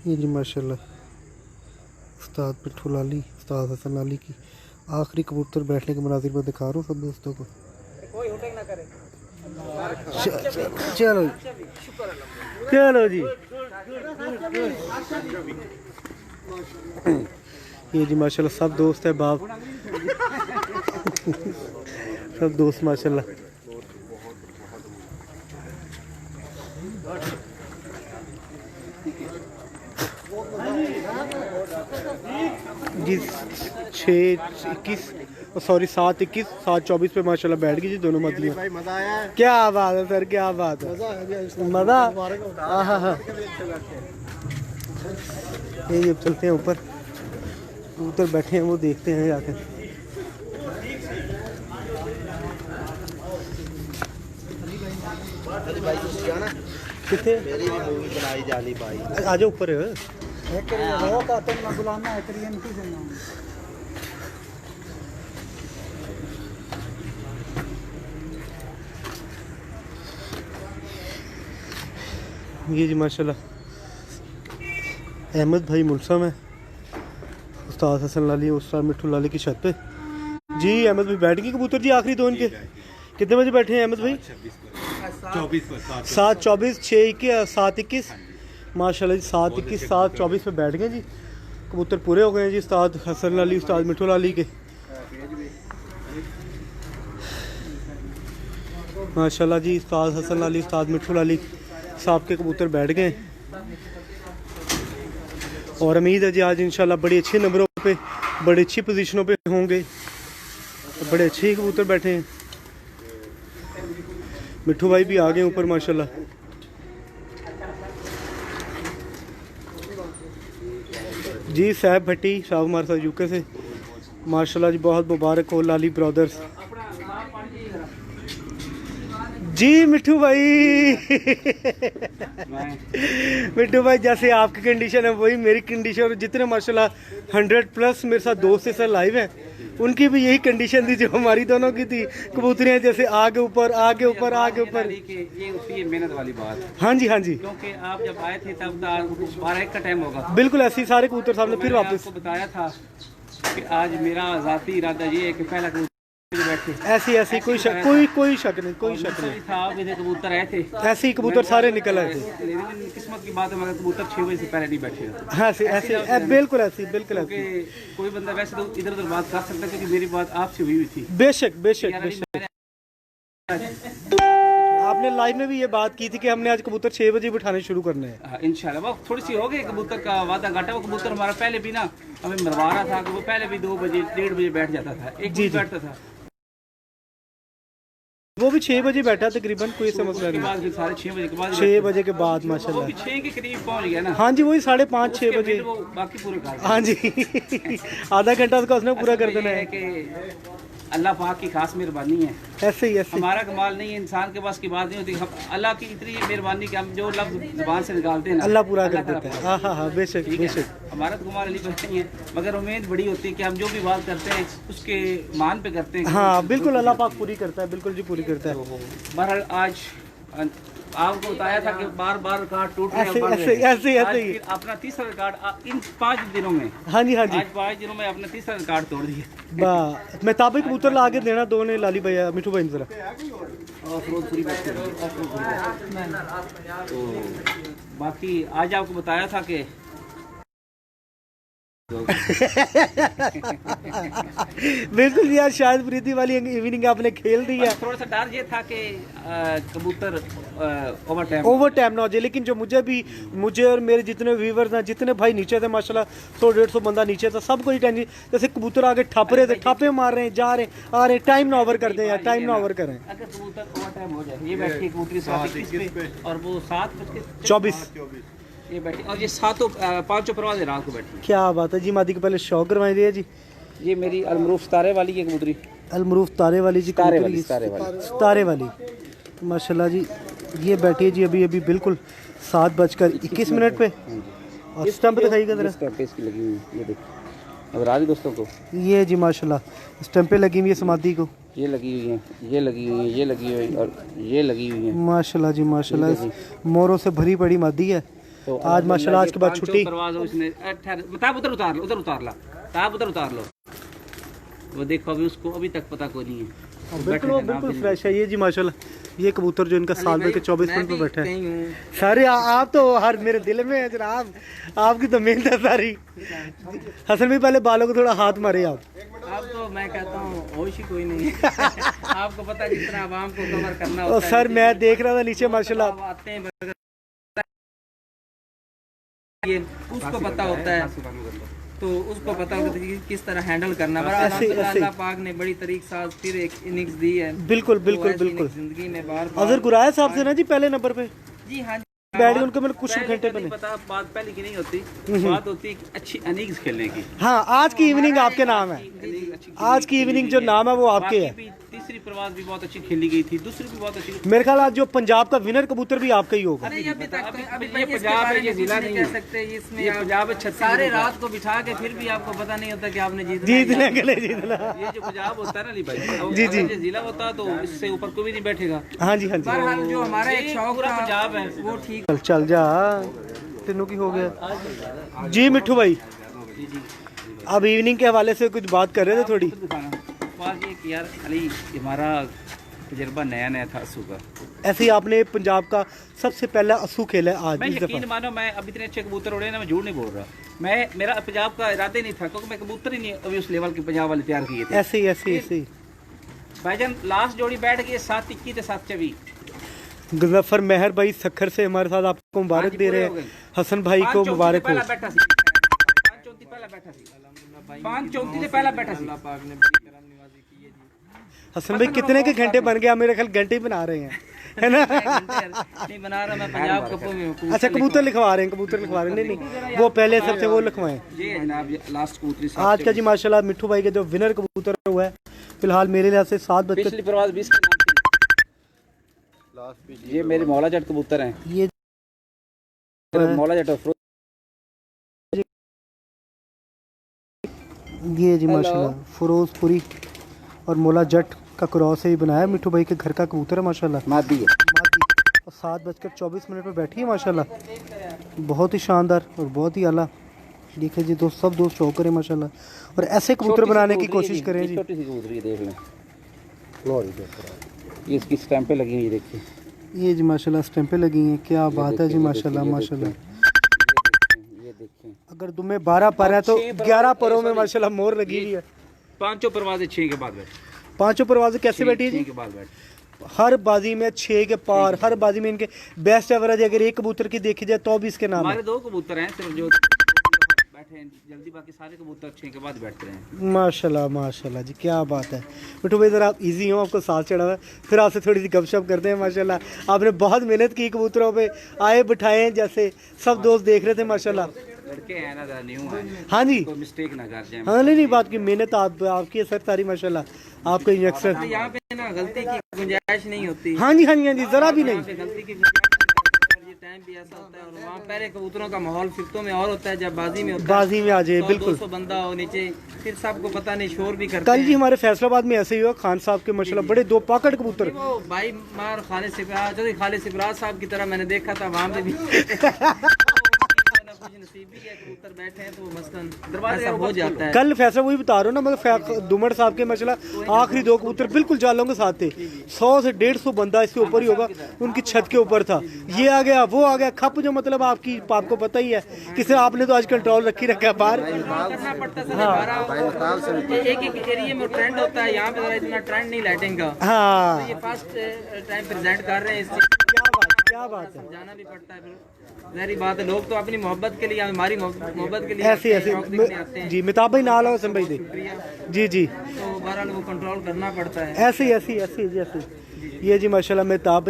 ये जी माशाल्लाह उस्ताद मिठू लाली, उस्ताद हसन लाली की आखिरी कबूतर बैठने के मनाजिर में दिखा रहा हूँ सब दोस्तों को। कोई हुटिंग ना करे। चलो चलो जी, ये जी माशाल्लाह सब दोस्त है बाप सब दोस्त माशाल्लाह। जी 6:21 सॉरी 7:21 7:24 पे माशाल्लाह बैठ गई जी दोनों मछलियाँ। मजा आया है। क्या बात है सर, क्या बात है, मज़ा। हाँ हाँ, ये चलते हैं ऊपर, ऊपर बैठे हैं वो देखते हैं जाकर। कितने मेरी भी मूवी बनाई जानी भाई। आ जाओ ऊपर। ये जी माशाल्लाह अहमद भाई मुलसम है, उस्ताद हसन लाली उस्ताद मिठू लाली की छत पे जी। अहमद भाई बैठ गए कबूतर जी आखिरी दो इनके। कितने बजे बैठे हैं अहमद भाई? 7:24 6:21 7:21 माशाल्लाह जी 7:21 7:24 पे बैठ गए जी। कबूतर पूरे हो गए हैं जी उस्ताद हसन लाली उस्ताद मिठू लाली के माशाल्लाह जी। उस्ताद हसन लाली उस्ताद मिठू लाली साहब के कबूतर बैठ गए और उम्मीद है जी आज इंशाल्लाह बड़ी अच्छे नंबरों पे बड़ी अच्छी पोजीशनों पे होंगे, बड़े अच्छे कबूतर बैठे हैं। मिठू भाई भी आ गए ऊपर माशाल्लाह। जी साहब भट्टी साहब हमारे साथ यूके से माशाल्लाह जी, बहुत मुबारक हो लाली ब्रदर्स जी। मिठू भाई मिठू भाई जैसे आपकी कंडीशन है वही मेरी कंडीशन, और जितने माशाल्लाह 100+ मेरे साथ दोस्त सर लाइव हैं उनकी भी यही कंडीशन थी जो हमारी दोनों की थी। कबूतरियाँ जैसे आगे ऊपर आगे ऊपर आगे ऊपर। ये होती है मेहनत वाली बात। हाँ जी हाँ जी, क्योंकि आप जब आए थे तब 12-1 का टाइम होगा। बिल्कुल ऐसे ही सारे कबूतर साहब ने फिर वापस आपको बताया था कि आज मेरा ज़ाती इरादा ये है कि पहला कबूतर बैठे ऐसी ऐसी कोई शक नहीं कोई शक नहीं था। मेरे कबूतर आए थे ऐसे ही कबूतर सारे निकल आए थे। लेकिन किस्मत की बात है मगर कबूतर 6 बजे से पहले नहीं बैठे। हाँ ऐसे बिल्कुल ऐसी बिल्कुल ऐसी। कोई बंदा वैसे तो इधर उधर बात कर सकता है क्योंकि मेरी बात आपसे हुई थी। बेशक बेशक बेशक। आपने लाइव में भी ये बात की थी कि हमने आज कबूतर 6 बजे बिठाने शुरू करने हैं इंशाल्लाह। वो थोड़ी सी हो गई कबूतर का वादा घाटा। वो कबूतर हमारा पहले भी ना हमें मरवा रहा था कि वो पहले भी 2 बजे 1:30 बजे बैठ जाता था, एक बजे बैठता था। वो भी 6 बजे बैठा तकरीबन, कोई ऐसा मसला नहीं। साढ़े 6 बजे के बाद 6 बजे के बाद माशाल्लाह 6 के करीब पहुंच गया ना। हाँ जी वही 5:30 6 बजे वो बाकी पूरे कर। हाँ जी आधा घंटा उसका उसने पूरा कर देना है कि अल्लाह पाक की खास मेहरबानी है। ऐसे ही ऐसे हमारा कमाल नहीं है, इंसान के पास की बात नहीं होती। अल्लाह की इतनी मेहरबानी कि हम जो लफ्ज जुबान से निकालते हैं अल्लाह पूरा कर देता है। हाँ हाँ हाँ बेशक बेशक। हमारा तो कमाल अली पर नहीं है मगर उम्मीद बड़ी होती है कि हम जो भी बात करते हैं उसके मान पे करते हैं। हाँ बिल्कुल अल्लाह पाक पूरी करता है, बिल्कुल जी पूरी करता है। बहरहाल आज आपको बताया था कि बार रिकॉर्ड टूट रहे ऐसे हैं, ऐसे ऐसे ऐसे ही अपना तीसरा रिकॉर्ड इन 5 दिनों में। हाँ जी हाँ जी आज 5 दिनों में अपना तीसरा रिकॉर्ड तोड़ दिया। मैं ताबे कबूतर ला के देना दो ने लाली भैया मिठू भाई जरा। और फिरोजपुरी बैठती है और फिरोजपुरी बैठती। तो बाकी आज आपको बताया था कि बिल्कुल यार, शायद प्रीति वाली इवनिंग आपने खेल दी है। थोड़ा सा डर ये था कि कबूतर ओवर टाइम ना हो जाए, लेकिन जो मुझे और मेरे जितने व्यूवर्स हैं, जितने भाई नीचे थे माशाल्लाह 100-150 बंदा नीचे था, सबको ही टेंशन, जैसे कबूतर आगे ठप रहे थे, ठापे मार रहे हैं, जा रहे हैं, आ रहे हैं, टाइम ना ओवर कर दें यार, टाइम ना ओवर करें। अगर कबूतर ओवर टाइम हो जाए, ये बैठी कबूतरी 7:21 पे और वो 24 ये बैठी, और ये पांचों परवाज़ें रात को बैठी। क्या बात है जी। मादी के पहले शौक करवाई दिए जी। ये मेरी अलमरूफ तारे वाली है कबूतरी, अलमरूफ तारे वाली जी, तारे कबूतरी तारे वाली माशाल्लाह जी। ये बैठी है जी अभी बिल्कुल 7:21 पे। और स्टंप दिखाइएगा जरा। स्टंप इसकी लगी हुई है, ये देखिए अब राजी दोस्तों को। ये जी माशाल्लाह स्टंपे लगी हुई है समाधि को, ये लगी हुई है, ये लगी हुई है, ये लगी हुई है और ये लगी हुई है माशाल्लाह जी माशाल्लाह। मोरों से भरी पड़ी मादी है। तो आज माशाल्लाह आज के बाद छुट्टी। ताब उधर उतार लो, ताब उधर उतार लो। वो देखो अभी उसको अभी तक पता कोई नहीं है। बिल्कुल फ्रेश है ये जी माशाल्लाह। ये कबूतर जो इनका साल भर के 24 मिनट पे बैठा है। सारे आप तो हर मेरे दिल में है जनाब, आपकी तो मेहनत है सारी। हसन भी पहले बालों को थोड़ा हाथ मारे आप। अब तो मैं कहता हूँ होश ही कोई नहीं है। आपको पता है जितना आवाम को कवर करना होता है। सर मैं देख रहा था नीचे माशाल्लाह आते हैं, ये उसको पता होता है, तो उसको पता होता है कि किस तरह हैंडल करना। अल्लाह पाक ने बड़ी तरीके से फिर एक इनिंग्स दी है। बिल्कुल जिंदगी में बार अजहर गुराया साहब से ना जी पहले नंबर पे जी। हाँ बैठ गए उनको, मैंने कुछ घंटे पहले पता। बात पहले की नहीं होती, बात होती अच्छी इनिंग्स खेलने की। हाँ आज की इवनिंग आपके नाम है, आज की इवनिंग जो नाम है वो आपके है। तीसरी प्रवास भी बहुत अच्छी खेली गई थी, दूसरी भी बहुत अच्छी। मेरे ख्याल आज जो पंजाब का विनर कबूतर भी आपका ही होगा। अरे ये पंजाब है, ये जिला नहीं कह सकते इसमें। ये पंजाब है, सारे रात को बिठा के फिर भी आपको पता नहीं होता कि आपने जीतना के लिए जीतना। ये जो पंजाब होता है ना अली भाई, जी जी, जिला होता तो इससे ऊपर कोई भी नहीं बैठेगा। हाँ जी हाँ जी। जो हमारा एक शौक पूरा पंजाब है वो ठीक। चल जा तीनों की हो गया जी। मिट्ठू भाई अब इवनिंग के हवाले से कुछ बात कर रहे थे थोड़ी। बात ये कि यार अली हमारा तजर्बा नया था असू का। ऐसे ही आपने पंजाब का सबसे पहला असू खेला है आज। मैं यकीन मानो, मैं अभी इतने अच्छे कबूतर उड़े ना, मैं झूठ नहीं बोल रहा। मेरा पंजाब का इरादे नहीं था, क्योंकि मैं कबूतर ही नहीं अभी उस लेवल के पंजाब वाले तैयार किए थे। ऐसे ही भाईजान लास्ट जोड़ी बैठ गई 7:21 से 7:24। गजफर मेहर भाई सखर से हमारे साथ आपको मुबारक दे रहे हैं। हसन भाई को मुबारक हो। 5:34 से पहला बैठा सी। हसन भाई कितने के घंटे बन गया? मेरे ख्याल घंटे ही बना रहे हैं, है ना? नहीं बना रहा मैं पंजाब कपूर में। अच्छा कबूतर लिखवा रहे हैं, नहीं वो पहले सबसे वो लिखवाएं। ये जनाब लास्ट कबूतरी आज का जी माशाल्लाह मिट्ठू भाई के जो विनर कबूतर हुआ है फिलहाल मेरे लिहाज से 7 बजे। पिछली प्रवास 20 के नाम थी। ये मेरे मौला जट कबूतर हैं। ये मौला जट ये जी माशाल्लाह फिरोजपुरी और मौला जट का क्रॉस से ही बनाया मिट्ठू भाई के घर का कबूतर है माशाल्लाह। मादी है। और 7:24 पे बैठी है माशाल्लाह। बहुत ही शानदार और बहुत ही आला। देखिए जी दोस्त सब दोस्त शौक करें माशाल्लाह और ऐसे कबूतर बनाने की कोशिश करें जी। छोटी सी कबूतरी देख लें, ये इसकी स्टैंपें लगी हुई देखिए। ये जी माशाल्लाह स्टैंपें लगी हैं। क्या बात है जी माशाल्लाह माशाल्लाह। ये देखें, अगर तुम्हें 12 पर है तो 11 परों में माशाल्लाह मोर लगी हुई है। पांचों परवाजें 6 के बाद बैठ। पांचों परवाजें कैसे बैठी है जी? 6 के बाद बैठ। हर बाजी में 6 के पार, हर बाजी में इनके बेस्ट एवरेज अगर एक कबूतर की देखी जाए तो भी इसके नाम है। हमारे 2 कबूतर हैं सिर्फ जो बैठे हैं जल्दी, बाकी सारे कबूतर 6 के बाद बैठते हैं। माशाल्लाह माशाल्लाह जी क्या बात है। मिट्ठू भाई जरा आप इजी हो, आपको साथ चढ़ा हुआ है, फिर आपसे थोड़ी सी गपशप करते हैं। माशाल्लाह आपने बहुत मेहनत की कबूतरों पे, आए बिठाए जैसे सब दोस्त देख रहे थे माशाल्लाह। लड़के हैं ना, न्यू हैं, हाँ जी कोई मिस्टेक ना कर जाए। हाँ नहीं बात की मेहनत आपकी सर तारी माशाल्लाह। आपको इंजेक्शन यहाँ पे ना गलती की गुंजाइश नहीं होती। हाँ जी जरा भी नहीं। गलती की टाइम भी ऐसा होता है और वहाँ पहले कबूतरों का माहौल फिरतों में और होता है, जब बाजी में होता है, बाजी में आ जाए बिल्कुल 200 बंदा हो नीचे, फिर सबको पता नहीं शोर भी करते कल जी हमारे फैसलाबाद में ऐसे ही हुआ। खान साहब के माशाल्लाह बड़े 2 पाकड़ कबूतर। वो भाई मार खालिद सिफराज साहब की तरह मैंने देखा था वहाँ पे भी। नसीबी के कबूतर बैठे हैं तो वो मसलन ऐसा हो जाता है। कल फैसला वही बता रहा हूँ ना, मगर दुमड़ साहब के मसला आखिरी 2 कबूतर बिल्कुल जालों के साथ थे। 100 से 150 बंदा इसके ऊपर ही होगा, उनकी छत के ऊपर था। ये आ गया वो आ गया, खप जो मतलब आपको पता ही है किसे आपने तो आज कंट्रोल रखी रखा है बाहर। करना पड़ता है एक एरिया में ट्रेंड होता है, यहाँ पे इतना ट्रेंड नहीं लाइटिंग का। हाँ ये फर्स्ट टाइम प्रेजेंट कर रहे हैं, क्या बात है, समझाना भी पड़ता है। फिर जहरी बात है, लोग तो अपनी मोहब्बत के लिए, हमारी मोहब्बत के लिए ऐसे आते हैं जी। मिताब भाई नाल हो हसन भाई दे जी जी, तो बहरहाल वो कंट्रोल करना पड़ता है। ऐसे ऐसे ये जी माशाल्लाह मिताब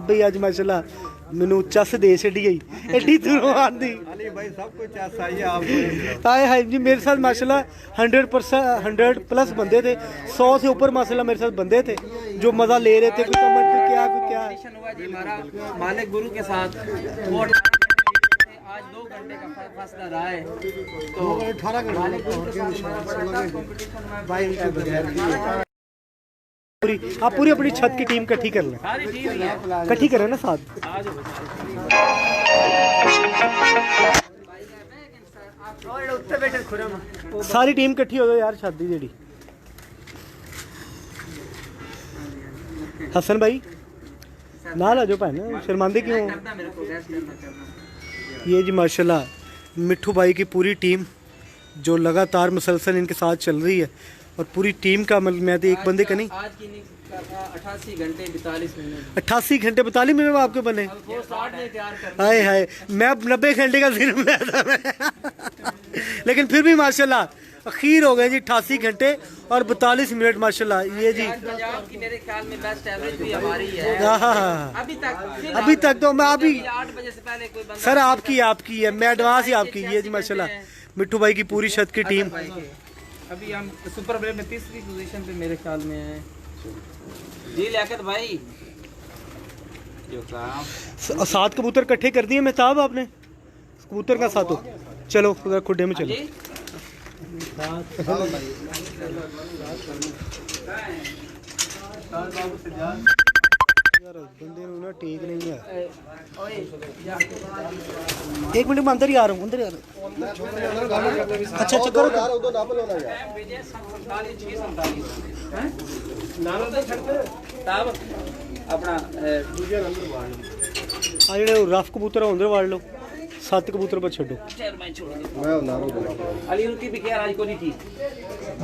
भाई आज माशाल्लाह मैनू चस दे छड़ी गई एडी दूरों आंदी। अली भाई सब कुछ चस आई है आप। हाय हाय जी, मेरे साथ माशाल्लाह 100 प्लस बंदे थे, 100 से ऊपर माशाल्लाह मेरे साथ बंदे थे जो मजा ले रहे थे। कोई कमेंट पे क्या हुआ जी हमारा मालिक गुरु के साथ, वो आज 2 घंटे का फासला रहा है, तो 18 मालिक गुरु के साथ हमारा बड़ा टफ कंपटीशन में भाई आप पूरी अपनी छत की टीम इकट्ठी कर लें, सारी चीज है। इकट्ठी करें ना साथ। सारी टीम इकट्ठी हो जाओ यार, छत दी जेड़ी। हसन भाई नाल आ जाओ भैन, शर्मांदे क्यों? ये जी माशाल्लाह मिट्ठू भाई की पूरी टीम जो लगातार मुसलसल इनके साथ चल रही है, और पूरी टीम का मैं तो एक बंदे का नहीं, आज की 88 घंटे 42 मिनट 88 घंटे 42 मिनट में आपके बने। वो 60 में तैयार कर हाय हाय, मैं 90 घंटे का दिन में था मैं लेकिन फिर भी माशाल्लाह अखीर हो गए जी 88 घंटे और 42 मिनट माशाल्लाह। ये जी पंजाब की मेरे ख्याल में बेस्ट एवरेज भी हमारी है हाँ, अभी तक तो मैं अभी 8 बजे से पहले कोई बंदा सर आपकी है, मैं एडवांस ही आपकी। ये जी माशाल्लाह मिट्टू भाई की पूरी छत की टीम। अभी हम सुपर ब्लेड में 3री पोजीशन पे मेरे ख्याल में है जी। लियाकत भाई जो काम 7 कबूतर इकट्ठे कर दिए मेहताब आपने, कबूतर का साथ हो। चलो उधर खुड्डे में चलो। यार बंदे ना टेक नहीं है। एक मिनट में अंदर ही आ रहा हूँ, अंदर ही आ रहा हूँ। अच्छा करो अपना ਜਿਹੜੇ ਰਫ ਕਬੂਤਰ ਹੁੰਦੇ ਵਾੜ ਲਓ, 7 ਕਬੂतर पर ਛੱਡੋ। अली उनकी भी क्या आज को नहीं थी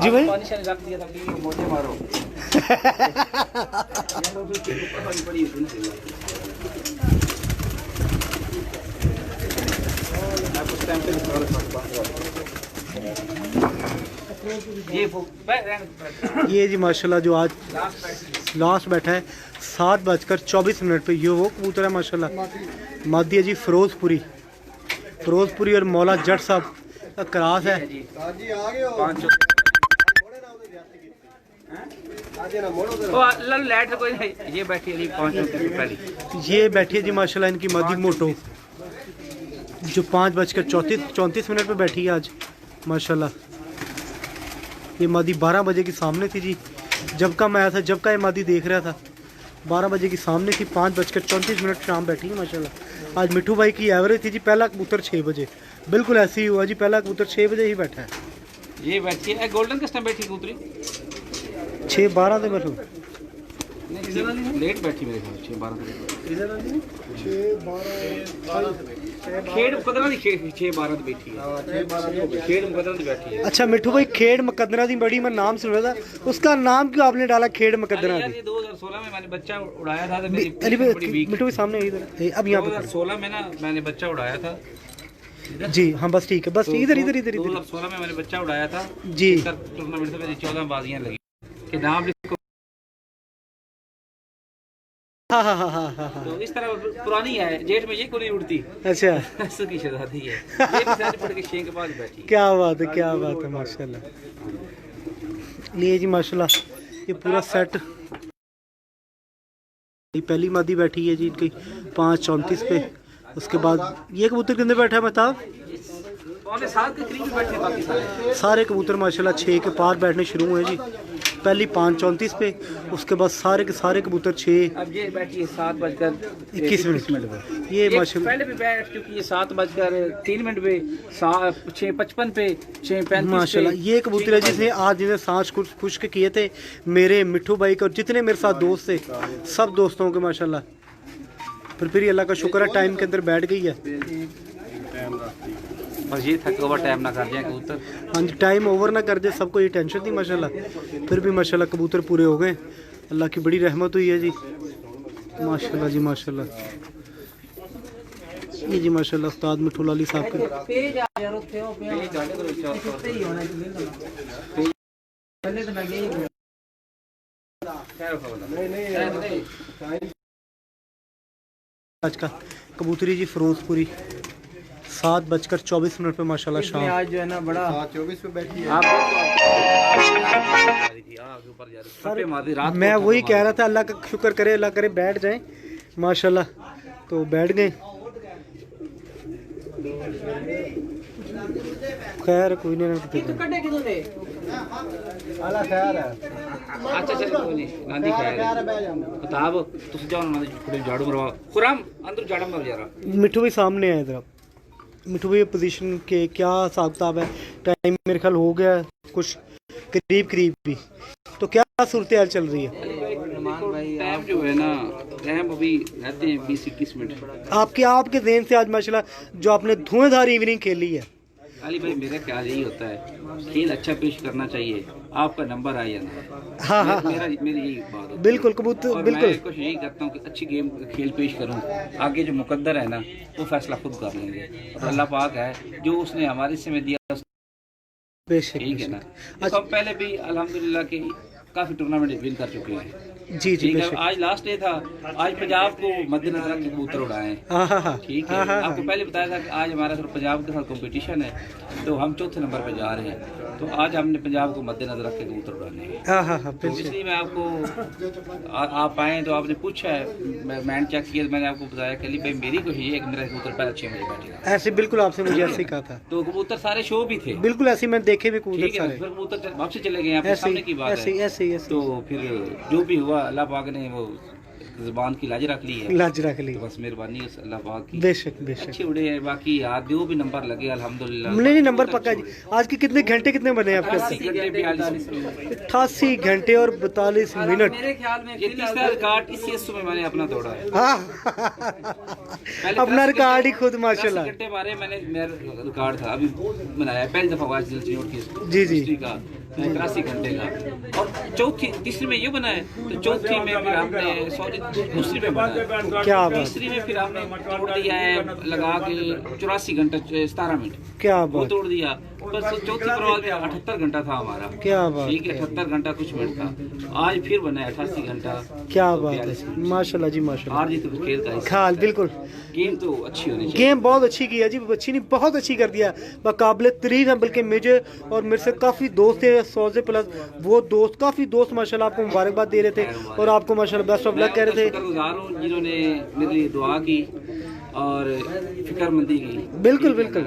जी भाई पानी शानी रख दिया था कि मोटे मारो ये जी माशाल्लाह जो आज लास्ट बैठा है 7:24 पे, ये वो कबूतर है माशाल्लाह। मादी है जी फिरोजपुरी और मौला जट साहब का क्रॉस है। ये बैठी है जी माशाल्लाह इनकी मादी मोटो, जो 5:34 पे बैठी है आज माशाल्लाह। ये मादी 12 बजे के सामने थी जी, जब का मैं आया था, जब का ये मादी देख रहा था 12 बजे के सामने थी। 5:34 शाम बैठी है माशाल्लाह। आज मिट्ठू भाई की एवरेज थी जी, पहला कबूतर 6 बजे, बिल्कुल ऐसे ही हुआ जी, पहला कबूतर 6 बजे ही बैठा है। ये बैठी है गोल्डन किस टाइम बैठी कबूतरी 6:12 से बैठो, लेट बैठी मेरे ख्याल 6:12 खेड़ मुकदरा दी 6:12 बैठी है, खेड़ मुकदरा दी बैठी है। अच्छा मिट्ठू भाई खेड़ मुकद्दरा दी बड़ी मैं नाम सुन रहा था, उसका नाम क्यों आपने डाला खेड़ मुकद्दरा दी? 2016 में मैंने बच्चा उड़ाया था, मेरी अली भाई बड़ी वीक। मिट्ठू भाई सामने इधर अब यहाँ पे 2016 में ना मैंने बच्चा उड़ाया था जी। हाँ बस ठीक है, बस इधर 2016 में मैंने बच्चा उड़ाया था जी। टूर्नामेंट से मेरी 14 बाजियां लगी कि नाम लिखो। हाँ। तो इस तरह पुरानी है, जेठ में ये कोई उड़ती अच्छा की शहजादी है, ये भी सारी पड़ के शें के बाद बैठी। क्या बात है माशाल्लाह। लिए जी माशाल्लाह ये पूरा सेट। पहली मादी बैठी है जी इनकी 5:34 पे, उसके बाद ये कबूतर कितने बैठा है मेहताब? सारे के करीब बैठे, बाकी सारे कबूतर माशाल्लाह 6 के पार बैठने शुरू हुए जी। पहली 5:34 पे, उसके बाद सारे के सारे कबूतर 6 अब ये बैठी है 7:21 पे। ये माशाल्लाह पहले भी बैठ चुकी है 7:03 पे, 6:55 पे, 6:35 माशाल्लाह। ये कबूतर है जिसने आज जिन्हें सांस खुश्क किए थे मेरे मिठू भाई को और जितने मेरे साथ दोस्त थे, सब दोस्तों के माशाल्लाह। फिर ही अल्लाह का शुक्र है टाइम के अंदर बैठ गई है। बस ये था कि ओवर टाइम ना कर जाए कबूतर। हाँ जी, टाइम ओवर ना कर दे, सबको ये टेंशन थी माशाल्लाह। फिर भी माशाल्लाह कबूतर पूरे हो गए, अल्लाह की बड़ी रहमत हुई है जी। माशाल्लाह जी माशाल्लाह। ये जी माशाल्लाह उस्ताद मिठू लाली साहब के आज का कबूतरी जी फिरोजपुरी 7:24 पे माशाल्लाह शाम। आज जो है ना बड़ा 7:24 पे बैठी है। मैं वही कह रहा था, अल्लाह का शुक्र करे, अल्लाह करे बैठ जाए माशाल्लाह। तो बैठ गए, खैर कोई नहीं। आला खैर है। अच्छा चलो कोई नहीं, गांधी खैर है। किताब तुम जाओ ना, थोड़ी झाड़ू मरवा खुराम अंदर झाड़ू मर जा रहा। मिठू भी सामने आए इधर। मिठू भाई पोजीशन के क्या हिसाब किताब है? टाइम मेरे ख्याल हो गया कुछ करीब भी, तो क्या सूरत हाल चल रही है? टाइम जो है ना, टाइम अभी रहते हैं 20-21 मिनट। आपके ज़हन से आज माशाल्लाह जो आपने धुआंधार इवनिंग खेली है। अली भाई मेरा ख्याल यही होता है, खेल अच्छा पेश करना चाहिए, आपका नंबर आए या ना। हाँ मेरी यही बात है। बिल्कुल कबूतर और बिल्कुल। मैं कोशिश यही करता हूँ कि अच्छी गेम खेल पेश करूँ, आगे जो मुकद्दर है ना वो फैसला खुद कर लेंगे। और अल्लाह पाक है जो उसने हमारे हिस्से में दिया, बेशक ठीक है ना। देखो हम पहले भी अल्हम्दुलिल्लाह के काफ़ी टूर्नामेंट विन कर चुके हैं। जी जी ठीक है, बेशक। आज लास्ट डे था, आज पंजाब को मद्देनजर रख के कबूतर उड़ाए हैं। हाँ ठीक है, आपको पहले बताया था कि आज हमारा सिर्फ पंजाब के साथ कंपटीशन है, तो हम चौथे नंबर पे जा रहे हैं। तो आज हमने पंजाब को मद्देनजर रख के कबूतर उड़ाने हैं। हाँ तो इसलिए मैं आपको आप आए तो आपने पूछा है, मैं मैंड चेक किया, मैंने आपको बताया कि अली भाई मेरी कोशिश है कि मेरा कबूतर पहले 6 बजे बैठेगा। ऐसे बिल्कुल आपसे मुझे ऐसे ही कहा था। तो कबूतर सारे शो भी थे, बिल्कुल ऐसे मैंने देखे भी कबूतर ठीक है ना। सारे फिर कबूतर वापसी चले गए, आपके सामने की बात ऐसे है। ऐसे तो फिर जो भी हुआ अल्लाह पाक ने वो जुबान की लाज रख ली है, लाज रख ली। तो बस मेहरबानी है अल्लाह पाक की। बेशक बेशक। अच्छे उड़े हैं, बाकी यार जो भी नंबर लगे अल्हम्दुलिल्लाह। नहीं नंबर पक्का जी। आज के कितने घंटे कितने बने आपके? 88 घंटे और 42 मिनट। मेरे ख्याल में ये तीसरा रिकॉर्ड इस सीएसओ में मैंने अपना तोड़ा है। हाँ अपना रिकॉर्ड ही खुद माशाल्लाह। घंटे मारे मैंने, मेरा रिकॉर्ड था अभी बनाया पहली दफा वाज दिल जी जी हिस्ट्री का 83 घंटे का। और तीसरी में ये बनाया, तो चौथी में फिर हमने सॉरी दूसरी में बनाया, क्या बात, तीसरी में फिर हमने तोड़ दिया है लगा के 84 घंटे 17 मिनट क्या वो बात, तोड़ दिया। बस चौथी परवाज में 78 घंटा था हमारा। क्या बात, ठीक है, 78 घंटा कुछ मिनट था। आज फिर बनाया 88 घंटा। क्या बात है माशाल्लाह जी माशाल्लाह। हार जीत तो खेल का हिस्सा खाल है। बिल्कुल। गेम तो अच्छी होनी चाहिए। गेम बहुत अच्छी की है जी, अच्छी नहीं बहुत अच्छी कर दिया, काबिल तारीफ है। बल्कि मुझे और मेरे से काफ़ी दोस्त थे 100 से प्लस, वो दोस्त काफ़ी दोस्त माशाल्लाह आपको मुबारकबाद दे रहे थे और आपको माशाल्लाह बेस्ट ऑफ लक कह रहे थे। शुक्रगुजार हूँ जिन्होंने मेरे लिए दुआ की और फिक्रमंदी की। बिल्कुल बिल्कुल।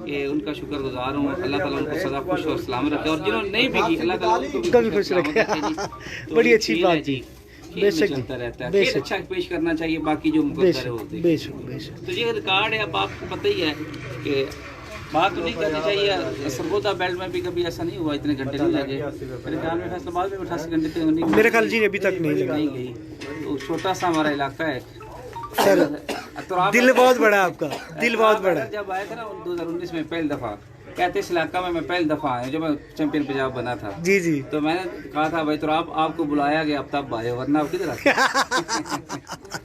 ये उनका शुक्रगुजार हूँ। अल्लाह ताला उनको सदा खुश और सलामत रखे, और जिन्होंने नहीं भी की अल्लाह ताला उनको भी कभी खुश रखे। तो बड़ी ये अच्छी खेल बात है जी, खेल में बेशक चलता रहता है। बेशक। खेल अच्छा पेश करना चाहिए, बाकी जो मुकद्दर है वो बेशक देखें। बेशक बेशक। तो ये रिकॉर्ड है, अब आपको पता ही है कि बात तो नहीं करनी चाहिए। सरगोदा बेल्ट में भी कभी ऐसा नहीं हुआ, इतने घंटे नहीं लगे। मेरे ख्याल में फैसलाबाद में 88 घंटे थे नहीं, मेरे ख्याल जी अभी तक नहीं लगा। नहीं गई। तो छोटा सा हमारा इलाका है सर, तो आप दिल बहुत बड़ा है आपका, दिल बहुत बड़ा है। जब आया था ना 2019 में पहली दफा, कहते इस इलाका में मैं पहली दफा आया जब मैं चैंपियन पंजाब बना था। जी जी। तो मैंने कहा था भाई तो आपको बुलाया गया, अब तब आए, वरना आप किधर आते?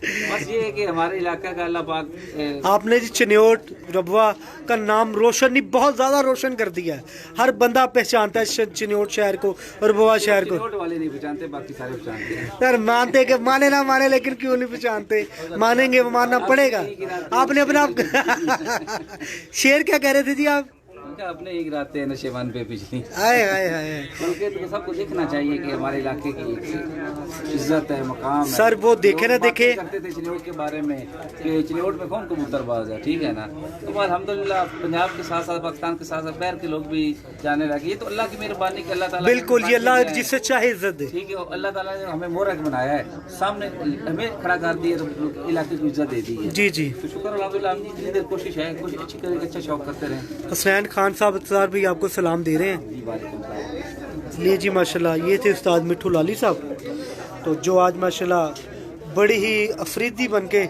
बस ये है कि हमारे इलाका का अल्लाह पाक आपने जी चिन्योट रबवा का नाम रोशन नहीं बहुत ज़्यादा रोशन कर दिया है। हर बंदा पहचानता है चिन्योट शहर को और रबवा शहर को। चिन्योट वाले नहीं पहचानते, बाकी सारे पहचानते हैं। सर मानते कि माने ना माने, लेकिन क्यों नहीं पहचानते? मानेंगे, मानना पड़ेगा। आपने अपना शेर क्या कह रहे थे जी आप? उनका अपने ही गिराते हैं नशेबान पे पिछली। आए आए आए उनके तो सबको देखना चाहिए कि हमारे इलाके की इज्जत है, मकाम है। सर वो देखे ना देखे करते थे चिलियोट के बारे में कि चिलियोट में कौन कबूतरबाज है, ठीक है ना। तो अल्हम्दुलिल्लाह पंजाब के साथ साथ पाकिस्तान के साथ साथ बाहर के लोग भी जाने लगे। ये तो अल्लाह की मेहरबानी कि अल्लाह ताला बिल्कुल, ये अल्लाह जिससे चाहे इज्जत दे। ठीक है, अल्लाह ताला ने हमें मोहरक बनाया है, सामने हमें खड़ा कर दिया, तो इलाके को इज्जत दे दी है। जी जी, तो शुक्र अल्हम्दुलिल्लाह, हम इतनी देर कोशिश है, कुछ अच्छी करके अच्छा शौक करते रहें। हुसैन खान साहब सर भी आपको सलाम दे रहे हैं। जी वालेकुम सलाम। लिए जी माशाल्लाह, ये थे उस्ताद मिट्ठू लाली साहब, तो जो आज माशाल्लाह बड़ी ही अफरीदी बन के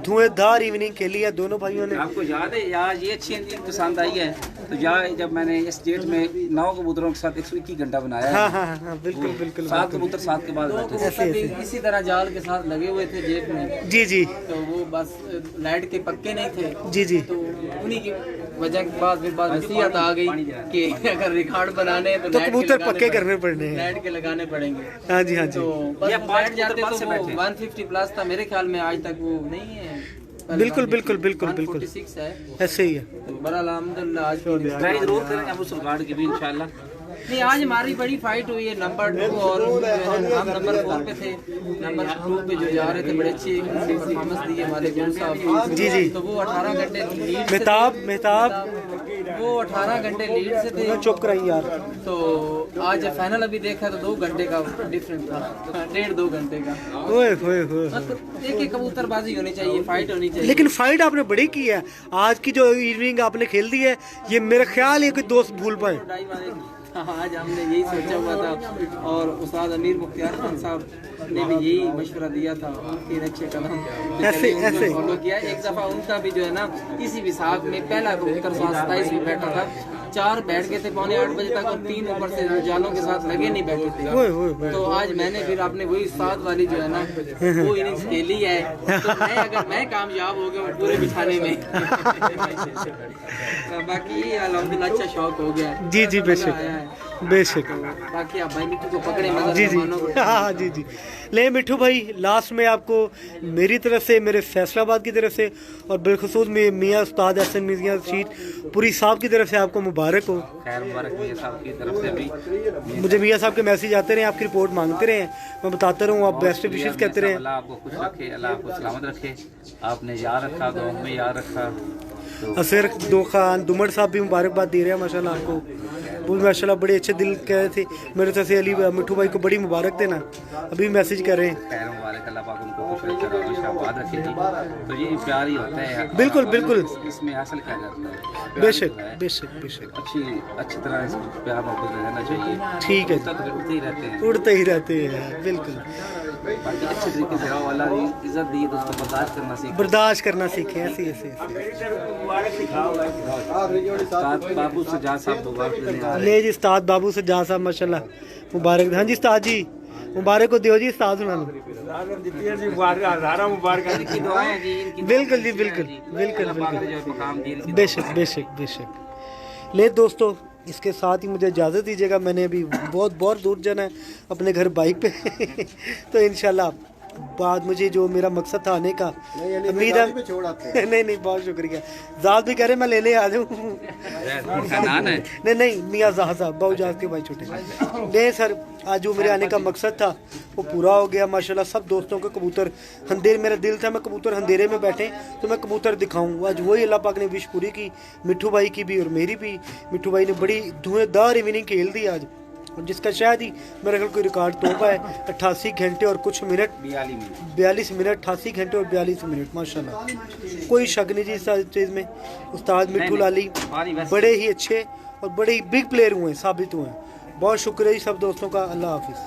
धुएंधार इवनिंग खेली है दोनों भाइयों ने। आपको याद है यार, ये अच्छी चीज पसंद आई है तो जब मैंने इस डेट में 9 कबूतरों के साथ 121 घंटा बनाया है। हाँ हाँ हाँ, बिल्कुल बिल्कुल 7 कबूतर 7 के बाद बैठे थे। ऐसे ऐसे। इसी तरह जाल के साथ लगे हुए थे जेब में, जी जी तो वो बस लाइट के पक्के नहीं थे। जी जी, तो उन्हीं की वजह के बाद फिर नसीहत आ गई कि अगर रिकॉर्ड बनाने हैं तो लाइट के कबूतर लगाने पक्के करने पड़ने हैं। लाइट के लगाने पड़ेंगे। हाँ जी हाँ जी, तो बस ये बैठ जाते कबूतर तो से वो बैठे। 150 प्लस था मेरे ख्याल में, आज तक वो नहीं है। बिल्कुल बिल्कुल बिल्कुल बिल्कुल 146 है। ऐसे ही है। तो बड़ा अल्हम्दुलिल्लाह आज की ट्राई जरूर करेंगे हम उस रिकॉर्ड की भी इंशाल्लाह। नहीं, आज हमारी बड़ी फाइट हुई है नंबर 2 और हम नंबर 4 पे थे। नंबर 2 पे जो जा रहे थे बड़े अच्छी परफॉर्मेंस दी हमारे गुरु साहब। जी जी, तो वो 18 घंटे लीड से मेहताब थे। मेहताब वो 18 घंटे लीड से थे। चुप कराइए यार। तो आज फाइनल अभी देखा तो 2 घंटे का डिफरेंस था, 1.5-2 घंटे का। ओए होए होए। मतलब एक कबूतरबाजी होनी चाहिए, फाइट होनी चाहिए। लेकिन फाइट आपने बड़ी की है आज की, जो इवनिंग आपने खेल दी है, ये मेरा ख्याल है कि दोस्त भूल पाए। ढाई वाले की। आज हमने यही सोचा हुआ था और उस्ताद अमीर मुख्तियार खान साहब ने भी यही मशवरा दिया था, उनके अच्छे कदम ऐसे फॉलो किया। एक दफ़ा उनका भी जो है ना किसी भी साथ में पहला कबूतर 27 में बैठा था, 4 बैठ गए थे 7:45 बजे तक और 3 ऊपर से जालों के साथ लगे नहीं बैठे ओए थे। ओए ओए। तो आज मैंने फिर अपने वही उस्ताद वाली जो है ना वो इनिंग्स खेली है। तो अगर मैं कामयाब हो गया पूरे बिछाने में बाकी अल्हम्दुलिल्लाह अच्छा शौक हो गया। जी जी, बेशक बेशक। बाकी आप भाई मिट्टू को पकड़े मदद जी जी हाँ जी जी। ले मिट्ठू भाई, लास्ट में आपको मेरी तरफ से, मेरे फैसलाबाद की तरफ से और बिलखसूस मियाँ उस्ताद हसन मियाँ रशीद पूरी साहब की तरफ से आपको मुबारक हो। खैर मुबारक मियां साहब की तरफ से भी। मुझे मियाँ साहब के मैसेज आते रहे, आपकी रिपोर्ट मांगते रहे, मैं बताता रहूँ, आप बेस्ट विशेष कहते रहे। अल्लाह आपको खुश रखे, अल्लाह आपको सलामत रखे, आपने याद रखा, दुआ में याद रखा। असर दो खान दुमर साहब भी मुबारकबाद दे रहे हैं माशाल्लाह आपको, वो भी माशाल्लाह बड़े अच्छे दिल कह रहे थे मेरे तरफ से। अली मिट्ठू भाई को बड़ी मुबारक देना, अभी मैसेज कर रहे हैं। खैर मुबारक, अल्लाह पाक उनको खुश रखे और हमेशा आबाद रखे जी। तो ये प्यार ही होता है। बिल्कुल बिल्कुल, इसमें हासिल किया जाता है। बेशक बेशक बेशक। अच्छी तरह इस प्यार मोहब्बत में रहना चाहिए। ठीक है, तो उड़ते ही रहते हैं, उड़ते ही रहते हैं, बिल्कुल। बाकी अच्छे तरीके से रहो, अल्लाह ने इज्जत दी तो उसको बर्दाश्त करना सीखो। बर्दाश्त करना सीखे, ऐसे ऐसे उस्ताद बाबू सजाद साहब मुबारक देने आ रहे ले जी। उस्ताद बाबू सज्जाद साहब माशाल्लाह मुबारक। हाँ जी उस्ताद जी, मुबारक को दियो जी उस्ताद सुना। इनकी दुआएं हैं जी, इनकी बिल्कुल जी, बिल्कुल बिल्कुल अल्लाह पाक ने बिल्कुल, जो मकाम दिए इनकी बेशक बेशक बेशक। ले दोस्तों, इसके साथ ही मुझे इजाज़त दीजिएगा, मैंने अभी बहुत बहुत दूर जाना है अपने घर बाइक पे तो इंशाल्लाह बाद मुझे जो मेरा मकसद था आने का, उम्मीद है नहीं नहीं, बहुत शुक्रिया। जाद भी कह रहे मैं लेने आ जाऊँ खानदान है। नहीं नहीं, मियाँ जहाँ साहब बाबू जाज के भाई छोटे नहीं सर, आज जो मेरे आने का मकसद था वो पूरा हो गया माशाल्लाह। सब दोस्तों के कबूतर अंधेरे, मेरा दिल था मैं कबूतर अंधेरे में बैठे तो मैं कबूतर दिखाऊं। आज वही अल्लाह पाक ने विश पूरी की, मिट्ठू भाई की भी और मेरी भी। मिट्ठू भाई ने बड़ी धुएंधार इवनिंग खेल दी आज, जिसका शायद ही मेरे ख्याल कोई रिकॉर्ड तोड़ा है। 88 घंटे और कुछ मिनट, 42 मिनट, 88 घंटे और 42 मिनट माशाल्लाह। कोई शक नहीं जी इस चीज़ में। उस्ताद मिट्ठू लाली बड़े ही अच्छे और बड़े ही बिग प्लेयर हुए, साबित हुए हैं। बहुत शुक्रिया जी सब दोस्तों का। अल्लाह हाफिज़।